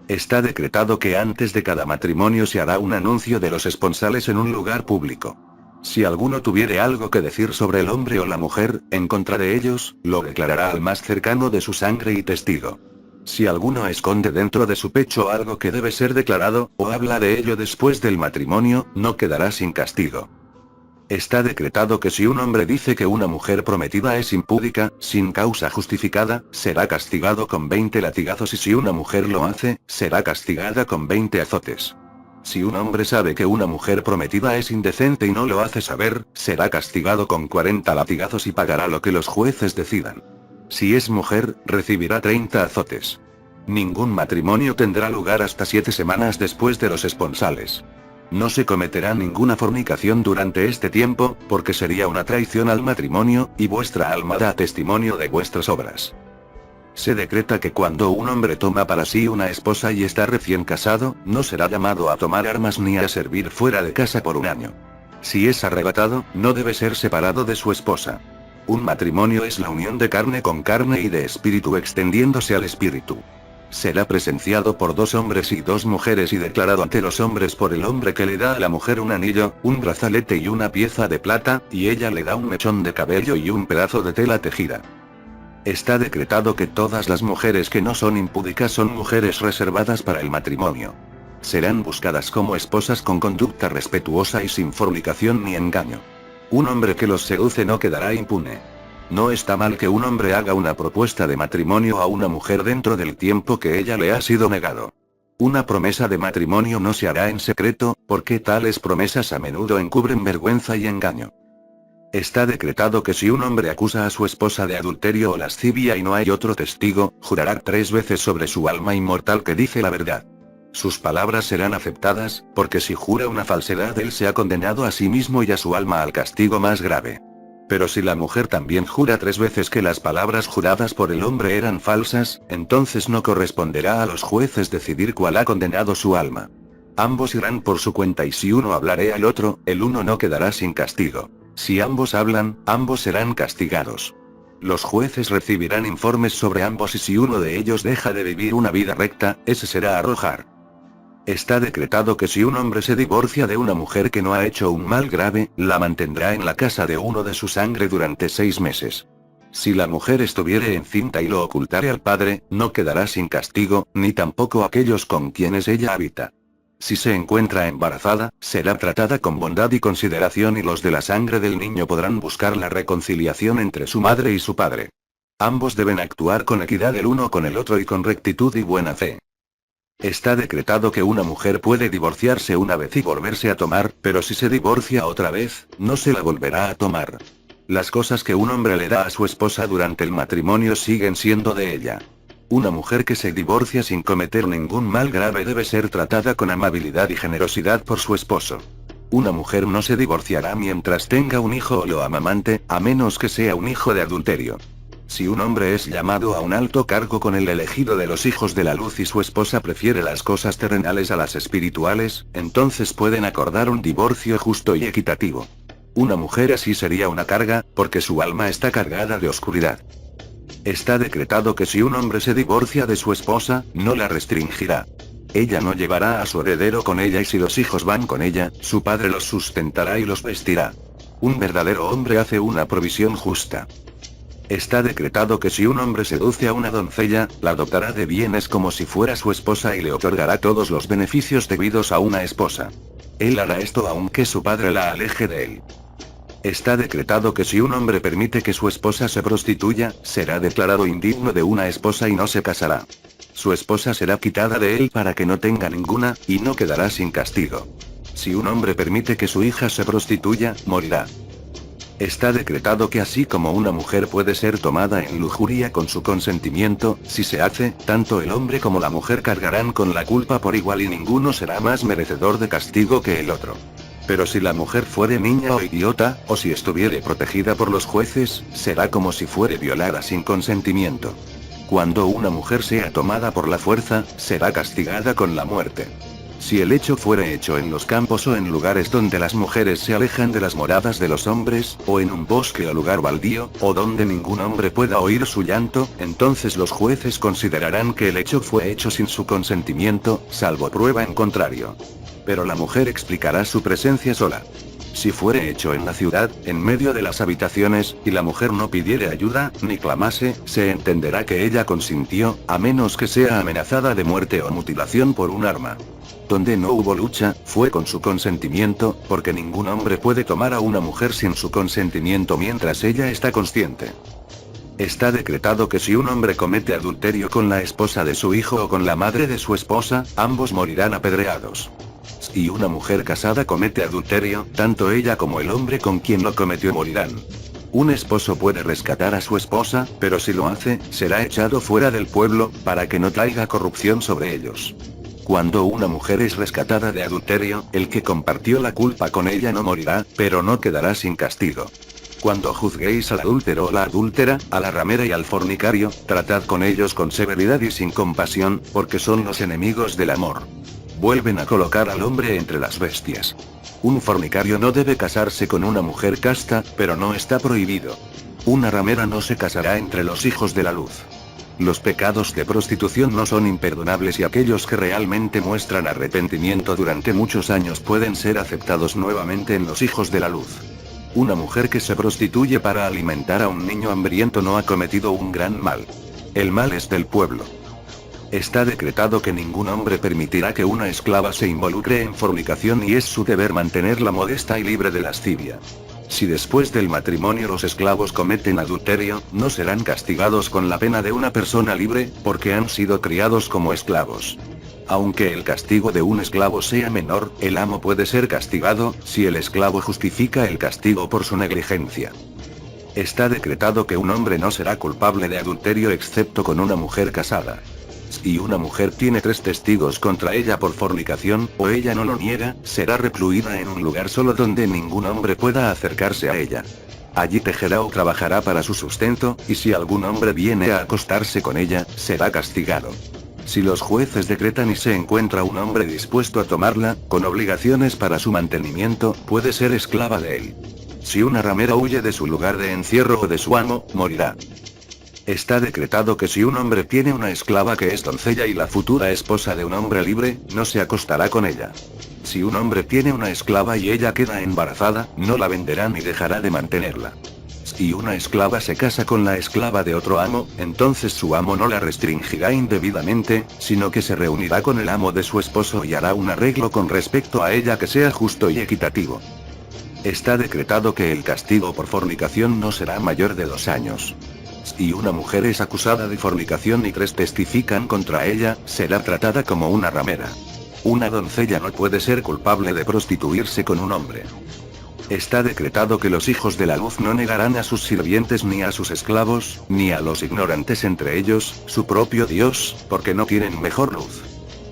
Está decretado que antes de cada matrimonio se hará un anuncio de los esponsales en un lugar público. Si alguno tuviere algo que decir sobre el hombre o la mujer, en contra de ellos, lo declarará al más cercano de su sangre y testigo. Si alguno esconde dentro de su pecho algo que debe ser declarado, o habla de ello después del matrimonio, no quedará sin castigo. Está decretado que si un hombre dice que una mujer prometida es impúdica, sin causa justificada, será castigado con 20 latigazos y si una mujer lo hace, será castigada con 20 azotes. Si un hombre sabe que una mujer prometida es indecente y no lo hace saber, será castigado con 40 latigazos y pagará lo que los jueces decidan. Si es mujer, recibirá 30 azotes. Ningún matrimonio tendrá lugar hasta 7 semanas después de los esponsales. No se cometerá ninguna fornicación durante este tiempo, porque sería una traición al matrimonio, y vuestra alma da testimonio de vuestras obras. Se decreta que cuando un hombre toma para sí una esposa y está recién casado, no será llamado a tomar armas ni a servir fuera de casa por un año. Si es arrebatado, no debe ser separado de su esposa. Un matrimonio es la unión de carne con carne y de espíritu extendiéndose al espíritu. Será presenciado por 2 hombres y 2 mujeres y declarado ante los hombres por el hombre que le da a la mujer un anillo, un brazalete y una pieza de plata, y ella le da un mechón de cabello y un pedazo de tela tejida. Está decretado que todas las mujeres que no son impúdicas son mujeres reservadas para el matrimonio. Serán buscadas como esposas con conducta respetuosa y sin fornicación ni engaño. Un hombre que los seduce no quedará impune. No está mal que un hombre haga una propuesta de matrimonio a una mujer dentro del tiempo que ella le ha sido negado. Una promesa de matrimonio no se hará en secreto, porque tales promesas a menudo encubren vergüenza y engaño. Está decretado que si un hombre acusa a su esposa de adulterio o lascivia y no hay otro testigo, jurará 3 veces sobre su alma inmortal que dice la verdad. Sus palabras serán aceptadas, porque si jura una falsedad él se ha condenado a sí mismo y a su alma al castigo más grave. Pero si la mujer también jura 3 veces que las palabras juradas por el hombre eran falsas, entonces no corresponderá a los jueces decidir cuál ha condenado su alma. Ambos irán por su cuenta y si uno hablaré al otro, el uno no quedará sin castigo. Si ambos hablan, ambos serán castigados. Los jueces recibirán informes sobre ambos y si uno de ellos deja de vivir una vida recta, ese será arrojar. Está decretado que si un hombre se divorcia de una mujer que no ha hecho un mal grave, la mantendrá en la casa de uno de su sangre durante 6 meses. Si la mujer estuviere encinta y lo ocultare al padre, no quedará sin castigo, ni tampoco aquellos con quienes ella habita. Si se encuentra embarazada, será tratada con bondad y consideración y los de la sangre del niño podrán buscar la reconciliación entre su madre y su padre. Ambos deben actuar con equidad el uno con el otro y con rectitud y buena fe. Está decretado que una mujer puede divorciarse una vez y volverse a tomar, pero si se divorcia otra vez, no se la volverá a tomar. Las cosas que un hombre le da a su esposa durante el matrimonio siguen siendo de ella. Una mujer que se divorcia sin cometer ningún mal grave debe ser tratada con amabilidad y generosidad por su esposo. Una mujer no se divorciará mientras tenga un hijo o lo amamante, a menos que sea un hijo de adulterio. Si un hombre es llamado a un alto cargo con el elegido de los hijos de la luz y su esposa prefiere las cosas terrenales a las espirituales, entonces pueden acordar un divorcio justo y equitativo. Una mujer así sería una carga, porque su alma está cargada de oscuridad. Está decretado que si un hombre se divorcia de su esposa, no la restringirá. Ella no llevará a su heredero con ella y si los hijos van con ella, su padre los sustentará y los vestirá. Un verdadero hombre hace una provisión justa. Está decretado que si un hombre seduce a una doncella, la dotará de bienes como si fuera su esposa y le otorgará todos los beneficios debidos a una esposa. Él hará esto aunque su padre la aleje de él. Está decretado que si un hombre permite que su esposa se prostituya, será declarado indigno de una esposa y no se casará. Su esposa será quitada de él para que no tenga ninguna, y no quedará sin castigo. Si un hombre permite que su hija se prostituya, morirá. Está decretado que así como una mujer puede ser tomada en lujuria con su consentimiento, si se hace, tanto el hombre como la mujer cargarán con la culpa por igual y ninguno será más merecedor de castigo que el otro. Pero si la mujer fuere niña o idiota, o si estuviere protegida por los jueces, será como si fuere violada sin consentimiento. Cuando una mujer sea tomada por la fuerza, será castigada con la muerte. Si el hecho fuere hecho en los campos o en lugares donde las mujeres se alejan de las moradas de los hombres, o en un bosque o lugar baldío, o donde ningún hombre pueda oír su llanto, entonces los jueces considerarán que el hecho fue hecho sin su consentimiento, salvo prueba en contrario. Pero la mujer explicará su presencia sola. Si fuere hecho en la ciudad, en medio de las habitaciones, y la mujer no pidiere ayuda, ni clamase, se entenderá que ella consintió, a menos que sea amenazada de muerte o mutilación por un arma. Donde no hubo lucha, fue con su consentimiento, porque ningún hombre puede tomar a una mujer sin su consentimiento mientras ella está consciente. Está decretado que si un hombre comete adulterio con la esposa de su hijo o con la madre de su esposa, ambos morirán apedreados. Si una mujer casada comete adulterio, tanto ella como el hombre con quien lo cometió morirán. Un esposo puede rescatar a su esposa, pero si lo hace, será echado fuera del pueblo, para que no traiga corrupción sobre ellos. Cuando una mujer es rescatada de adulterio, el que compartió la culpa con ella no morirá, pero no quedará sin castigo. Cuando juzguéis al adúltero o la adúltera, a la ramera y al fornicario, tratad con ellos con severidad y sin compasión, porque son los enemigos del amor. Vuelven a colocar al hombre entre las bestias. Un fornicario no debe casarse con una mujer casta, pero no está prohibido. Una ramera no se casará entre los hijos de la luz. Los pecados de prostitución no son imperdonables y aquellos que realmente muestran arrepentimiento durante muchos años pueden ser aceptados nuevamente en los hijos de la luz. Una mujer que se prostituye para alimentar a un niño hambriento no ha cometido un gran mal. El mal es del pueblo. Está decretado que ningún hombre permitirá que una esclava se involucre en fornicación y es su deber mantenerla modesta y libre de lascivia. Si después del matrimonio los esclavos cometen adulterio, no serán castigados con la pena de una persona libre, porque han sido criados como esclavos. Aunque el castigo de un esclavo sea menor, el amo puede ser castigado, si el esclavo justifica el castigo por su negligencia. Está decretado que un hombre no será culpable de adulterio excepto con una mujer casada. Si una mujer tiene 3 testigos contra ella por fornicación, o ella no lo niega, será recluida en un lugar solo donde ningún hombre pueda acercarse a ella. Allí tejerá o trabajará para su sustento, y si algún hombre viene a acostarse con ella, será castigado. Si los jueces decretan y se encuentra un hombre dispuesto a tomarla, con obligaciones para su mantenimiento, puede ser esclava de él. Si una ramera huye de su lugar de encierro o de su amo, morirá. Está decretado que si un hombre tiene una esclava que es doncella y la futura esposa de un hombre libre, no se acostará con ella. Si un hombre tiene una esclava y ella queda embarazada, no la venderá ni dejará de mantenerla. Si una esclava se casa con la esclava de otro amo, entonces su amo no la restringirá indebidamente, sino que se reunirá con el amo de su esposo y hará un arreglo con respecto a ella que sea justo y equitativo. Está decretado que el castigo por fornicación no será mayor de 2 años. Si una mujer es acusada de fornicación y 3 testifican contra ella, será tratada como una ramera. Una doncella no puede ser culpable de prostituirse con un hombre. Está decretado que los hijos de la luz no negarán a sus sirvientes ni a sus esclavos, ni a los ignorantes entre ellos, su propio Dios, porque no tienen mejor luz.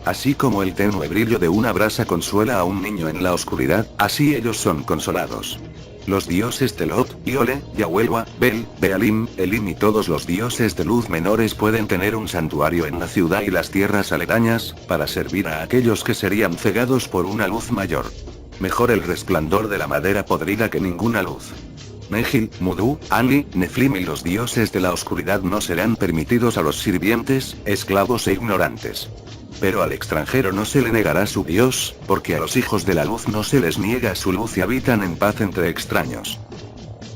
Así como el tenue brillo de una brasa consuela a un niño en la oscuridad, así ellos son consolados. Los dioses Telot, Iole, Yahuelwa, Bel, Bealim, Elim y todos los dioses de luz menores pueden tener un santuario en la ciudad y las tierras aledañas, para servir a aquellos que serían cegados por una luz mayor. Mejor el resplandor de la madera podrida que ninguna luz. Negil, Mudú, Ani, Neflim y los dioses de la oscuridad no serán permitidos a los sirvientes, esclavos e ignorantes. Pero al extranjero no se le negará su Dios, porque a los hijos de la luz no se les niega su luz y habitan en paz entre extraños.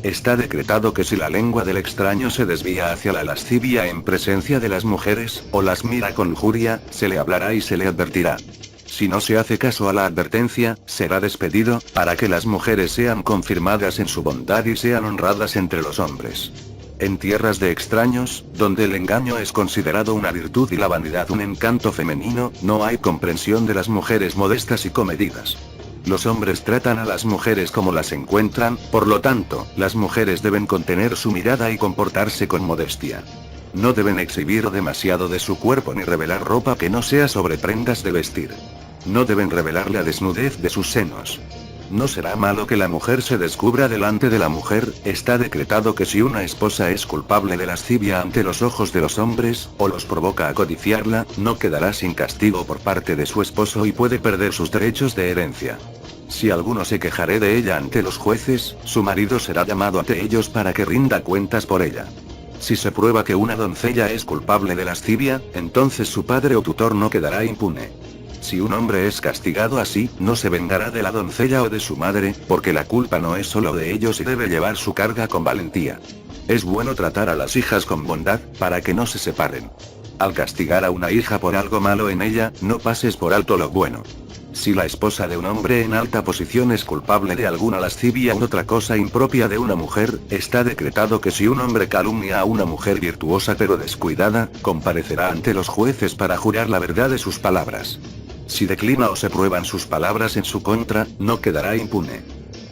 Está decretado que si la lengua del extraño se desvía hacia la lascivia en presencia de las mujeres, o las mira con lujuria, se le hablará y se le advertirá. Si no se hace caso a la advertencia, será despedido, para que las mujeres sean confirmadas en su bondad y sean honradas entre los hombres. En tierras de extraños, donde el engaño es considerado una virtud y la vanidad un encanto femenino, no hay comprensión de las mujeres modestas y comedidas. Los hombres tratan a las mujeres como las encuentran, por lo tanto, las mujeres deben contener su mirada y comportarse con modestia. No deben exhibir demasiado de su cuerpo ni revelar ropa que no sea sobre prendas de vestir. No deben revelar la desnudez de sus senos. No será malo que la mujer se descubra delante de la mujer, está decretado que si una esposa es culpable de lascivia ante los ojos de los hombres, o los provoca a codiciarla, no quedará sin castigo por parte de su esposo y puede perder sus derechos de herencia. Si alguno se quejare de ella ante los jueces, su marido será llamado ante ellos para que rinda cuentas por ella. Si se prueba que una doncella es culpable de lascivia, entonces su padre o tutor no quedará impune. Si un hombre es castigado así, no se vengará de la doncella o de su madre, porque la culpa no es solo de ellos y debe llevar su carga con valentía. Es bueno tratar a las hijas con bondad, para que no se separen. Al castigar a una hija por algo malo en ella, no pases por alto lo bueno. Si la esposa de un hombre en alta posición es culpable de alguna lascivia u otra cosa impropia de una mujer, está decretado que si un hombre calumnia a una mujer virtuosa pero descuidada, comparecerá ante los jueces para jurar la verdad de sus palabras. Si declina o se prueban sus palabras en su contra, no quedará impune.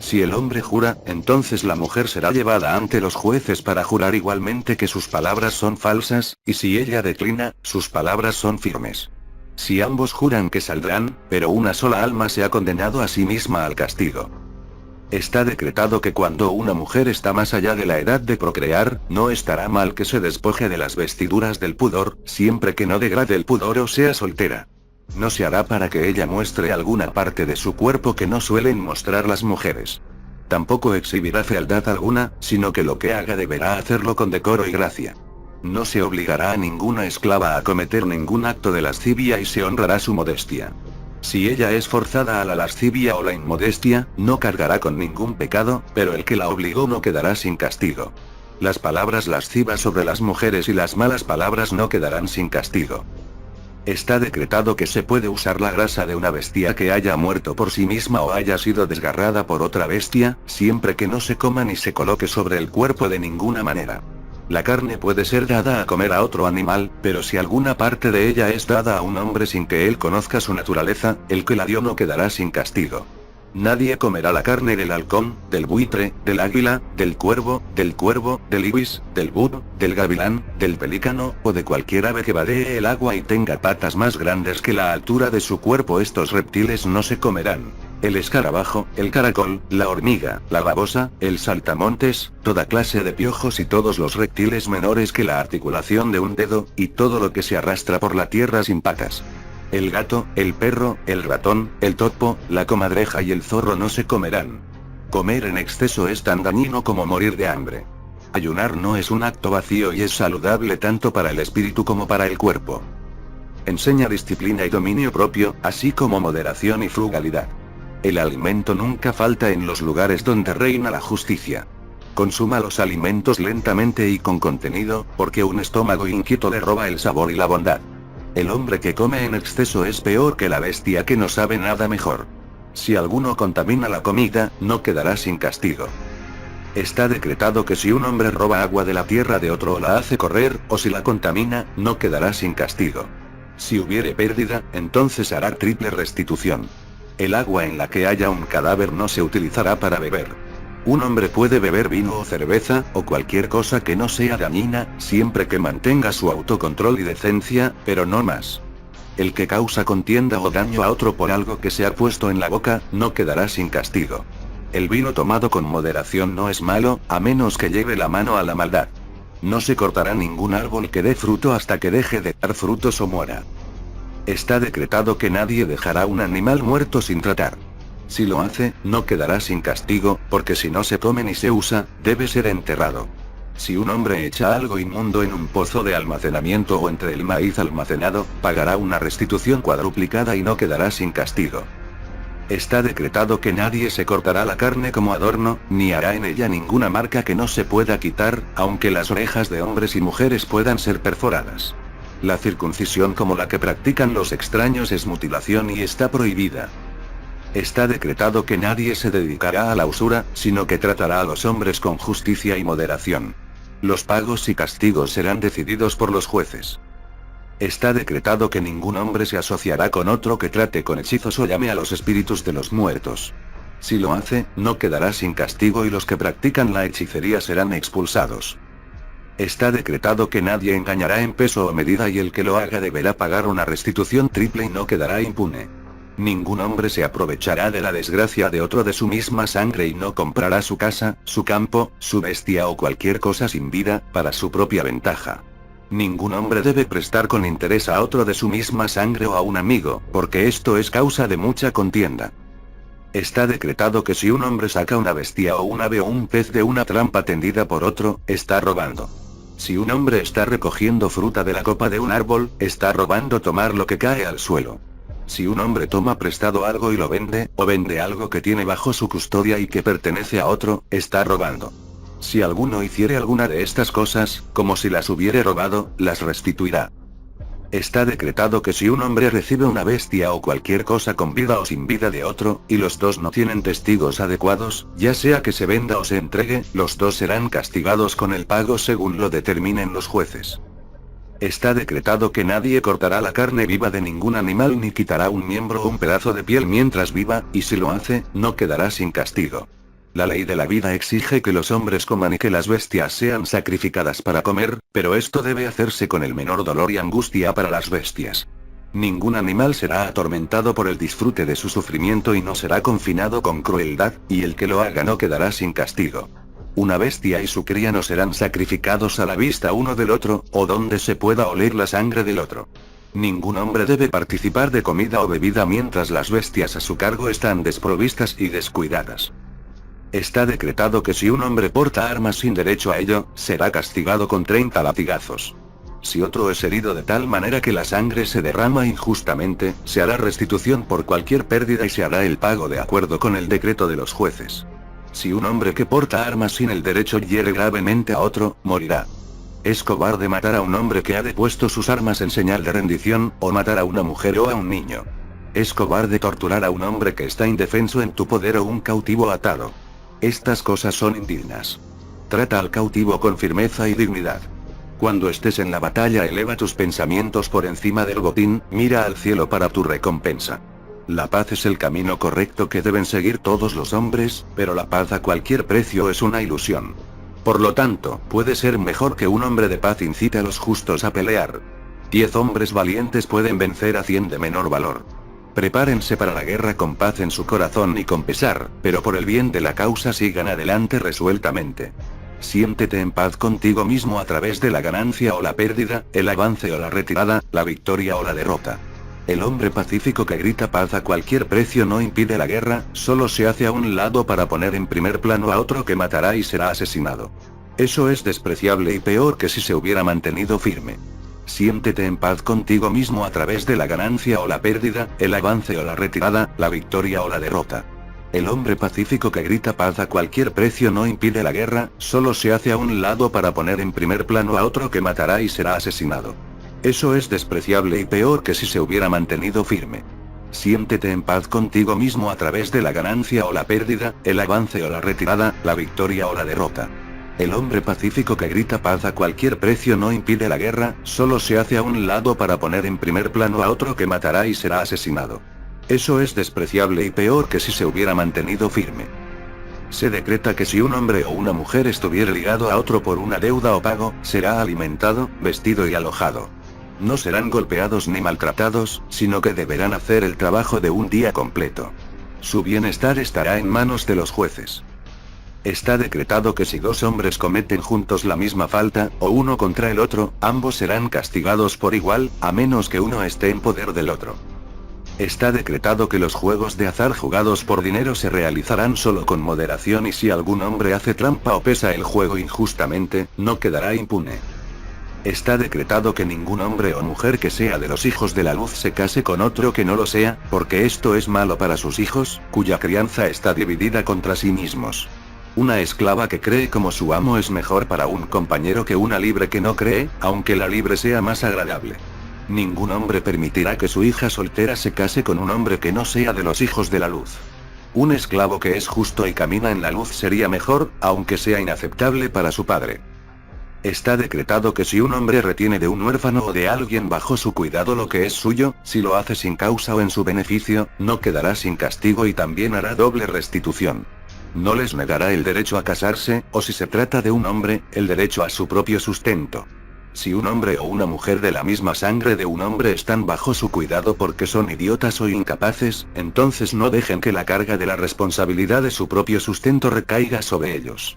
Si el hombre jura, entonces la mujer será llevada ante los jueces para jurar igualmente que sus palabras son falsas, y si ella declina, sus palabras son firmes. Si ambos juran que saldrán, pero una sola alma se ha condenado a sí misma al castigo. Está decretado que cuando una mujer está más allá de la edad de procrear, no estará mal que se despoje de las vestiduras del pudor, siempre que no degrade el pudor o sea soltera. No se hará para que ella muestre alguna parte de su cuerpo que no suelen mostrar las mujeres. Tampoco exhibirá fealdad alguna, sino que lo que haga deberá hacerlo con decoro y gracia. No se obligará a ninguna esclava a cometer ningún acto de lascivia y se honrará su modestia. Si ella es forzada a la lascivia o la inmodestia, no cargará con ningún pecado, pero el que la obligó no quedará sin castigo. Las palabras lascivas sobre las mujeres y las malas palabras no quedarán sin castigo. Está decretado que se puede usar la grasa de una bestia que haya muerto por sí misma o haya sido desgarrada por otra bestia, siempre que no se coma ni se coloque sobre el cuerpo de ninguna manera. La carne puede ser dada a comer a otro animal, pero si alguna parte de ella es dada a un hombre sin que él conozca su naturaleza, el que la dio no quedará sin castigo. Nadie comerá la carne del halcón, del buitre, del águila, del cuervo, del ibis, del búho, del gavilán, del pelícano, o de cualquier ave que vadee el agua y tenga patas más grandes que la altura de su cuerpo. Estos reptiles no se comerán. El escarabajo, el caracol, la hormiga, la babosa, el saltamontes, toda clase de piojos y todos los reptiles menores que la articulación de un dedo, y todo lo que se arrastra por la tierra sin patas. El gato, el perro, el ratón, el topo, la comadreja y el zorro no se comerán. Comer en exceso es tan dañino como morir de hambre. Ayunar no es un acto vacío y es saludable tanto para el espíritu como para el cuerpo. Enseña disciplina y dominio propio, así como moderación y frugalidad. El alimento nunca falta en los lugares donde reina la justicia. Consuma los alimentos lentamente y con contenido, porque un estómago inquieto le roba el sabor y la bondad. El hombre que come en exceso es peor que la bestia que no sabe nada mejor. Si alguno contamina la comida, no quedará sin castigo. Está decretado que si un hombre roba agua de la tierra de otro o la hace correr, o si la contamina, no quedará sin castigo. Si hubiere pérdida, entonces hará triple restitución. El agua en la que haya un cadáver no se utilizará para beber. Un hombre puede beber vino o cerveza, o cualquier cosa que no sea dañina, siempre que mantenga su autocontrol y decencia, pero no más. El que causa contienda o daño a otro por algo que se ha puesto en la boca, no quedará sin castigo. El vino tomado con moderación no es malo, a menos que lleve la mano a la maldad. No se cortará ningún árbol que dé fruto hasta que deje de dar frutos o muera. Está decretado que nadie dejará un animal muerto sin tratar. Si lo hace, no quedará sin castigo, porque si no se come ni se usa, debe ser enterrado. Si un hombre echa algo inmundo en un pozo de almacenamiento o entre el maíz almacenado, pagará una restitución cuadruplicada y no quedará sin castigo. Está decretado que nadie se cortará la carne como adorno, ni hará en ella ninguna marca que no se pueda quitar, aunque las orejas de hombres y mujeres puedan ser perforadas. La circuncisión como la que practican los extraños es mutilación y está prohibida. Está decretado que nadie se dedicará a la usura, sino que tratará a los hombres con justicia y moderación. Los pagos y castigos serán decididos por los jueces. Está decretado que ningún hombre se asociará con otro que trate con hechizos o llame a los espíritus de los muertos. Si lo hace, no quedará sin castigo y los que practican la hechicería serán expulsados. Está decretado que nadie engañará en peso o medida y el que lo haga deberá pagar una restitución triple y no quedará impune. Ningún hombre se aprovechará de la desgracia de otro de su misma sangre y no comprará su casa, su campo, su bestia o cualquier cosa sin vida, para su propia ventaja. Ningún hombre debe prestar con interés a otro de su misma sangre o a un amigo, porque esto es causa de mucha contienda. Está decretado que si un hombre saca una bestia o un ave o un pez de una trampa tendida por otro, está robando. Si un hombre está recogiendo fruta de la copa de un árbol, está robando tomar lo que cae al suelo. Si un hombre toma prestado algo y lo vende, o vende algo que tiene bajo su custodia y que pertenece a otro, está robando. Si alguno hiciere alguna de estas cosas, como si las hubiere robado, las restituirá. Está decretado que si un hombre recibe una bestia o cualquier cosa con vida o sin vida de otro, y los dos no tienen testigos adecuados, ya sea que se venda o se entregue, los dos serán castigados con el pago según lo determinen los jueces. Está decretado que nadie cortará la carne viva de ningún animal ni quitará un miembro o un pedazo de piel mientras viva, y si lo hace, no quedará sin castigo. La ley de la vida exige que los hombres coman y que las bestias sean sacrificadas para comer, pero esto debe hacerse con el menor dolor y angustia para las bestias. Ningún animal será atormentado por el disfrute de su sufrimiento y no será confinado con crueldad, y el que lo haga no quedará sin castigo. Una bestia y su cría no serán sacrificados a la vista uno del otro, o donde se pueda oler la sangre del otro. Ningún hombre debe participar de comida o bebida mientras las bestias a su cargo están desprovistas y descuidadas. Está decretado que si un hombre porta armas sin derecho a ello, será castigado con 30 latigazos. Si otro es herido de tal manera que la sangre se derrama injustamente, se hará restitución por cualquier pérdida y se hará el pago de acuerdo con el decreto de los jueces. Si un hombre que porta armas sin el derecho hiere gravemente a otro, morirá. Es cobarde matar a un hombre que ha depuesto sus armas en señal de rendición, o matar a una mujer o a un niño. Es cobarde torturar a un hombre que está indefenso en tu poder o un cautivo atado. Estas cosas son indignas. Trata al cautivo con firmeza y dignidad. Cuando estés en la batalla eleva tus pensamientos por encima del botín, mira al cielo para tu recompensa. La paz es el camino correcto que deben seguir todos los hombres, pero la paz a cualquier precio es una ilusión. Por lo tanto, puede ser mejor que un hombre de paz incite a los justos a pelear. 10 hombres valientes pueden vencer a 100 de menor valor. Prepárense para la guerra con paz en su corazón y con pesar, pero por el bien de la causa sigan adelante resueltamente. Siéntete en paz contigo mismo a través de la ganancia o la pérdida, el avance o la retirada, la victoria o la derrota. El hombre pacífico que grita paz a cualquier precio no impide la guerra, solo se hace a un lado para poner en primer plano a otro que matará y será asesinado. Eso es despreciable y peor que si se hubiera mantenido firme. Siéntete en paz contigo mismo a través de la ganancia o la pérdida, el avance o la retirada, la victoria o la derrota. El hombre pacífico que grita paz a cualquier precio no impide la guerra, solo se hace a un lado para poner en primer plano a otro que matará y será asesinado. Eso es despreciable y peor que si se hubiera mantenido firme. Siéntete en paz contigo mismo a través de la ganancia o la pérdida, el avance o la retirada, la victoria o la derrota. El hombre pacífico que grita paz a cualquier precio no impide la guerra, solo se hace a un lado para poner en primer plano a otro que matará y será asesinado. Eso es despreciable y peor que si se hubiera mantenido firme. Se decreta que si un hombre o una mujer estuviera ligado a otro por una deuda o pago, será alimentado, vestido y alojado. No serán golpeados ni maltratados, sino que deberán hacer el trabajo de un día completo. Su bienestar estará en manos de los jueces. Está decretado que si dos hombres cometen juntos la misma falta, o uno contra el otro, ambos serán castigados por igual, a menos que uno esté en poder del otro. Está decretado que los juegos de azar jugados por dinero se realizarán solo con moderación y si algún hombre hace trampa o pesa el juego injustamente, no quedará impune. Está decretado que ningún hombre o mujer que sea de los hijos de la luz se case con otro que no lo sea, porque esto es malo para sus hijos, cuya crianza está dividida contra sí mismos. Una esclava que cree como su amo es mejor para un compañero que una libre que no cree, aunque la libre sea más agradable. Ningún hombre permitirá que su hija soltera se case con un hombre que no sea de los hijos de la luz. Un esclavo que es justo y camina en la luz sería mejor, aunque sea inaceptable para su padre. Está decretado que si un hombre retiene de un huérfano o de alguien bajo su cuidado lo que es suyo, si lo hace sin causa o en su beneficio, no quedará sin castigo y también hará doble restitución. No les negará el derecho a casarse, o si se trata de un hombre, el derecho a su propio sustento. Si un hombre o una mujer de la misma sangre de un hombre están bajo su cuidado porque son idiotas o incapaces, entonces no dejen que la carga de la responsabilidad de su propio sustento recaiga sobre ellos.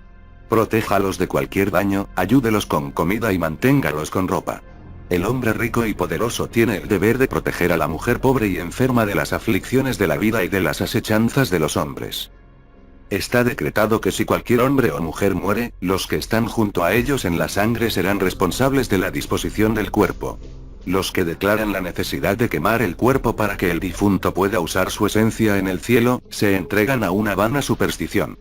Protéjalos de cualquier daño, ayúdelos con comida y manténgalos con ropa. El hombre rico y poderoso tiene el deber de proteger a la mujer pobre y enferma de las aflicciones de la vida y de las asechanzas de los hombres. Está decretado que si cualquier hombre o mujer muere, los que están junto a ellos en la sangre serán responsables de la disposición del cuerpo. Los que declaran la necesidad de quemar el cuerpo para que el difunto pueda usar su esencia en el cielo, se entregan a una vana superstición.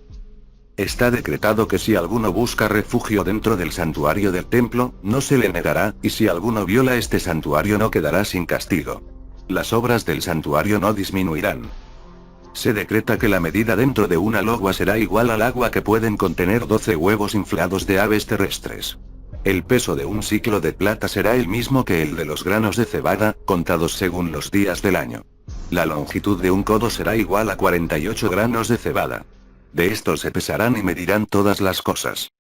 Está decretado que si alguno busca refugio dentro del santuario del templo, no se le negará, y si alguno viola este santuario no quedará sin castigo. Las obras del santuario no disminuirán. Se decreta que la medida dentro de una logua será igual al agua que pueden contener 12 huevos inflados de aves terrestres. El peso de un siclo de plata será el mismo que el de los granos de cebada, contados según los días del año. La longitud de un codo será igual a 48 granos de cebada. De estos se pesarán y medirán todas las cosas.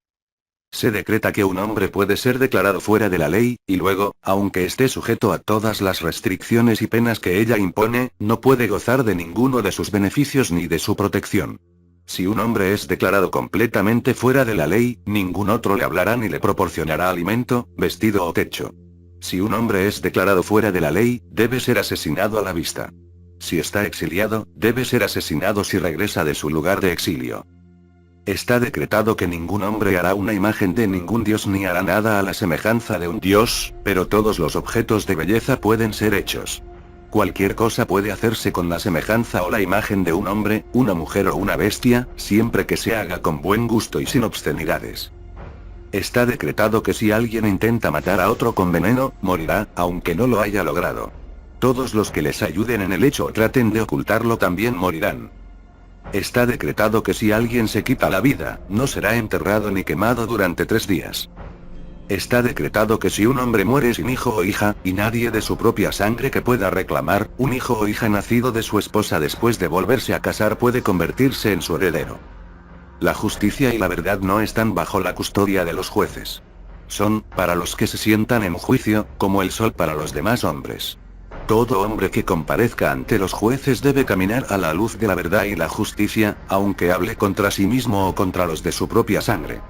Se decreta que un hombre puede ser declarado fuera de la ley, y luego, aunque esté sujeto a todas las restricciones y penas que ella impone, no puede gozar de ninguno de sus beneficios ni de su protección. Si un hombre es declarado completamente fuera de la ley, ningún otro le hablará ni le proporcionará alimento, vestido o techo. Si un hombre es declarado fuera de la ley, debe ser asesinado a la vista. Si está exiliado, debe ser asesinado si regresa de su lugar de exilio. Está decretado que ningún hombre hará una imagen de ningún dios ni hará nada a la semejanza de un dios, pero todos los objetos de belleza pueden ser hechos. Cualquier cosa puede hacerse con la semejanza o la imagen de un hombre, una mujer o una bestia, siempre que se haga con buen gusto y sin obscenidades. Está decretado que si alguien intenta matar a otro con veneno, morirá, aunque no lo haya logrado. Todos los que les ayuden en el hecho o traten de ocultarlo también morirán. Está decretado que si alguien se quita la vida, no será enterrado ni quemado durante 3 días. Está decretado que si un hombre muere sin hijo o hija, y nadie de su propia sangre que pueda reclamar, un hijo o hija nacido de su esposa después de volverse a casar puede convertirse en su heredero. La justicia y la verdad no están bajo la custodia de los jueces. Son, para los que se sientan en juicio, como el sol para los demás hombres. Todo hombre que comparezca ante los jueces debe caminar a la luz de la verdad y la justicia, aunque hable contra sí mismo o contra los de su propia sangre.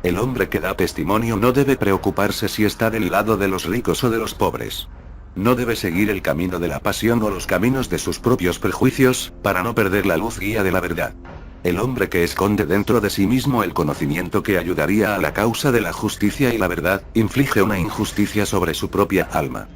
El hombre que da testimonio no debe preocuparse si está del lado de los ricos o de los pobres. No debe seguir el camino de la pasión o los caminos de sus propios prejuicios, para no perder la luz guía de la verdad. El hombre que esconde dentro de sí mismo el conocimiento que ayudaría a la causa de la justicia y la verdad, inflige una injusticia sobre su propia alma.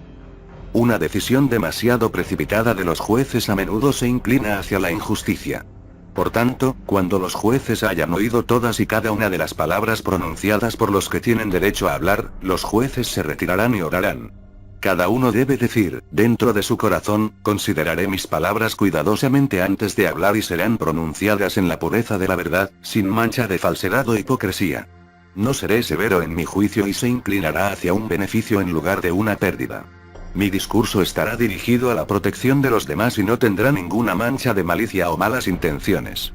Una decisión demasiado precipitada de los jueces a menudo se inclina hacia la injusticia. Por tanto, cuando los jueces hayan oído todas y cada una de las palabras pronunciadas por los que tienen derecho a hablar, los jueces se retirarán y orarán. Cada uno debe decir, dentro de su corazón, consideraré mis palabras cuidadosamente antes de hablar y serán pronunciadas en la pureza de la verdad, sin mancha de falsedad o hipocresía. No seré severo en mi juicio y se inclinará hacia un beneficio en lugar de una pérdida. Mi discurso estará dirigido a la protección de los demás y no tendrá ninguna mancha de malicia o malas intenciones.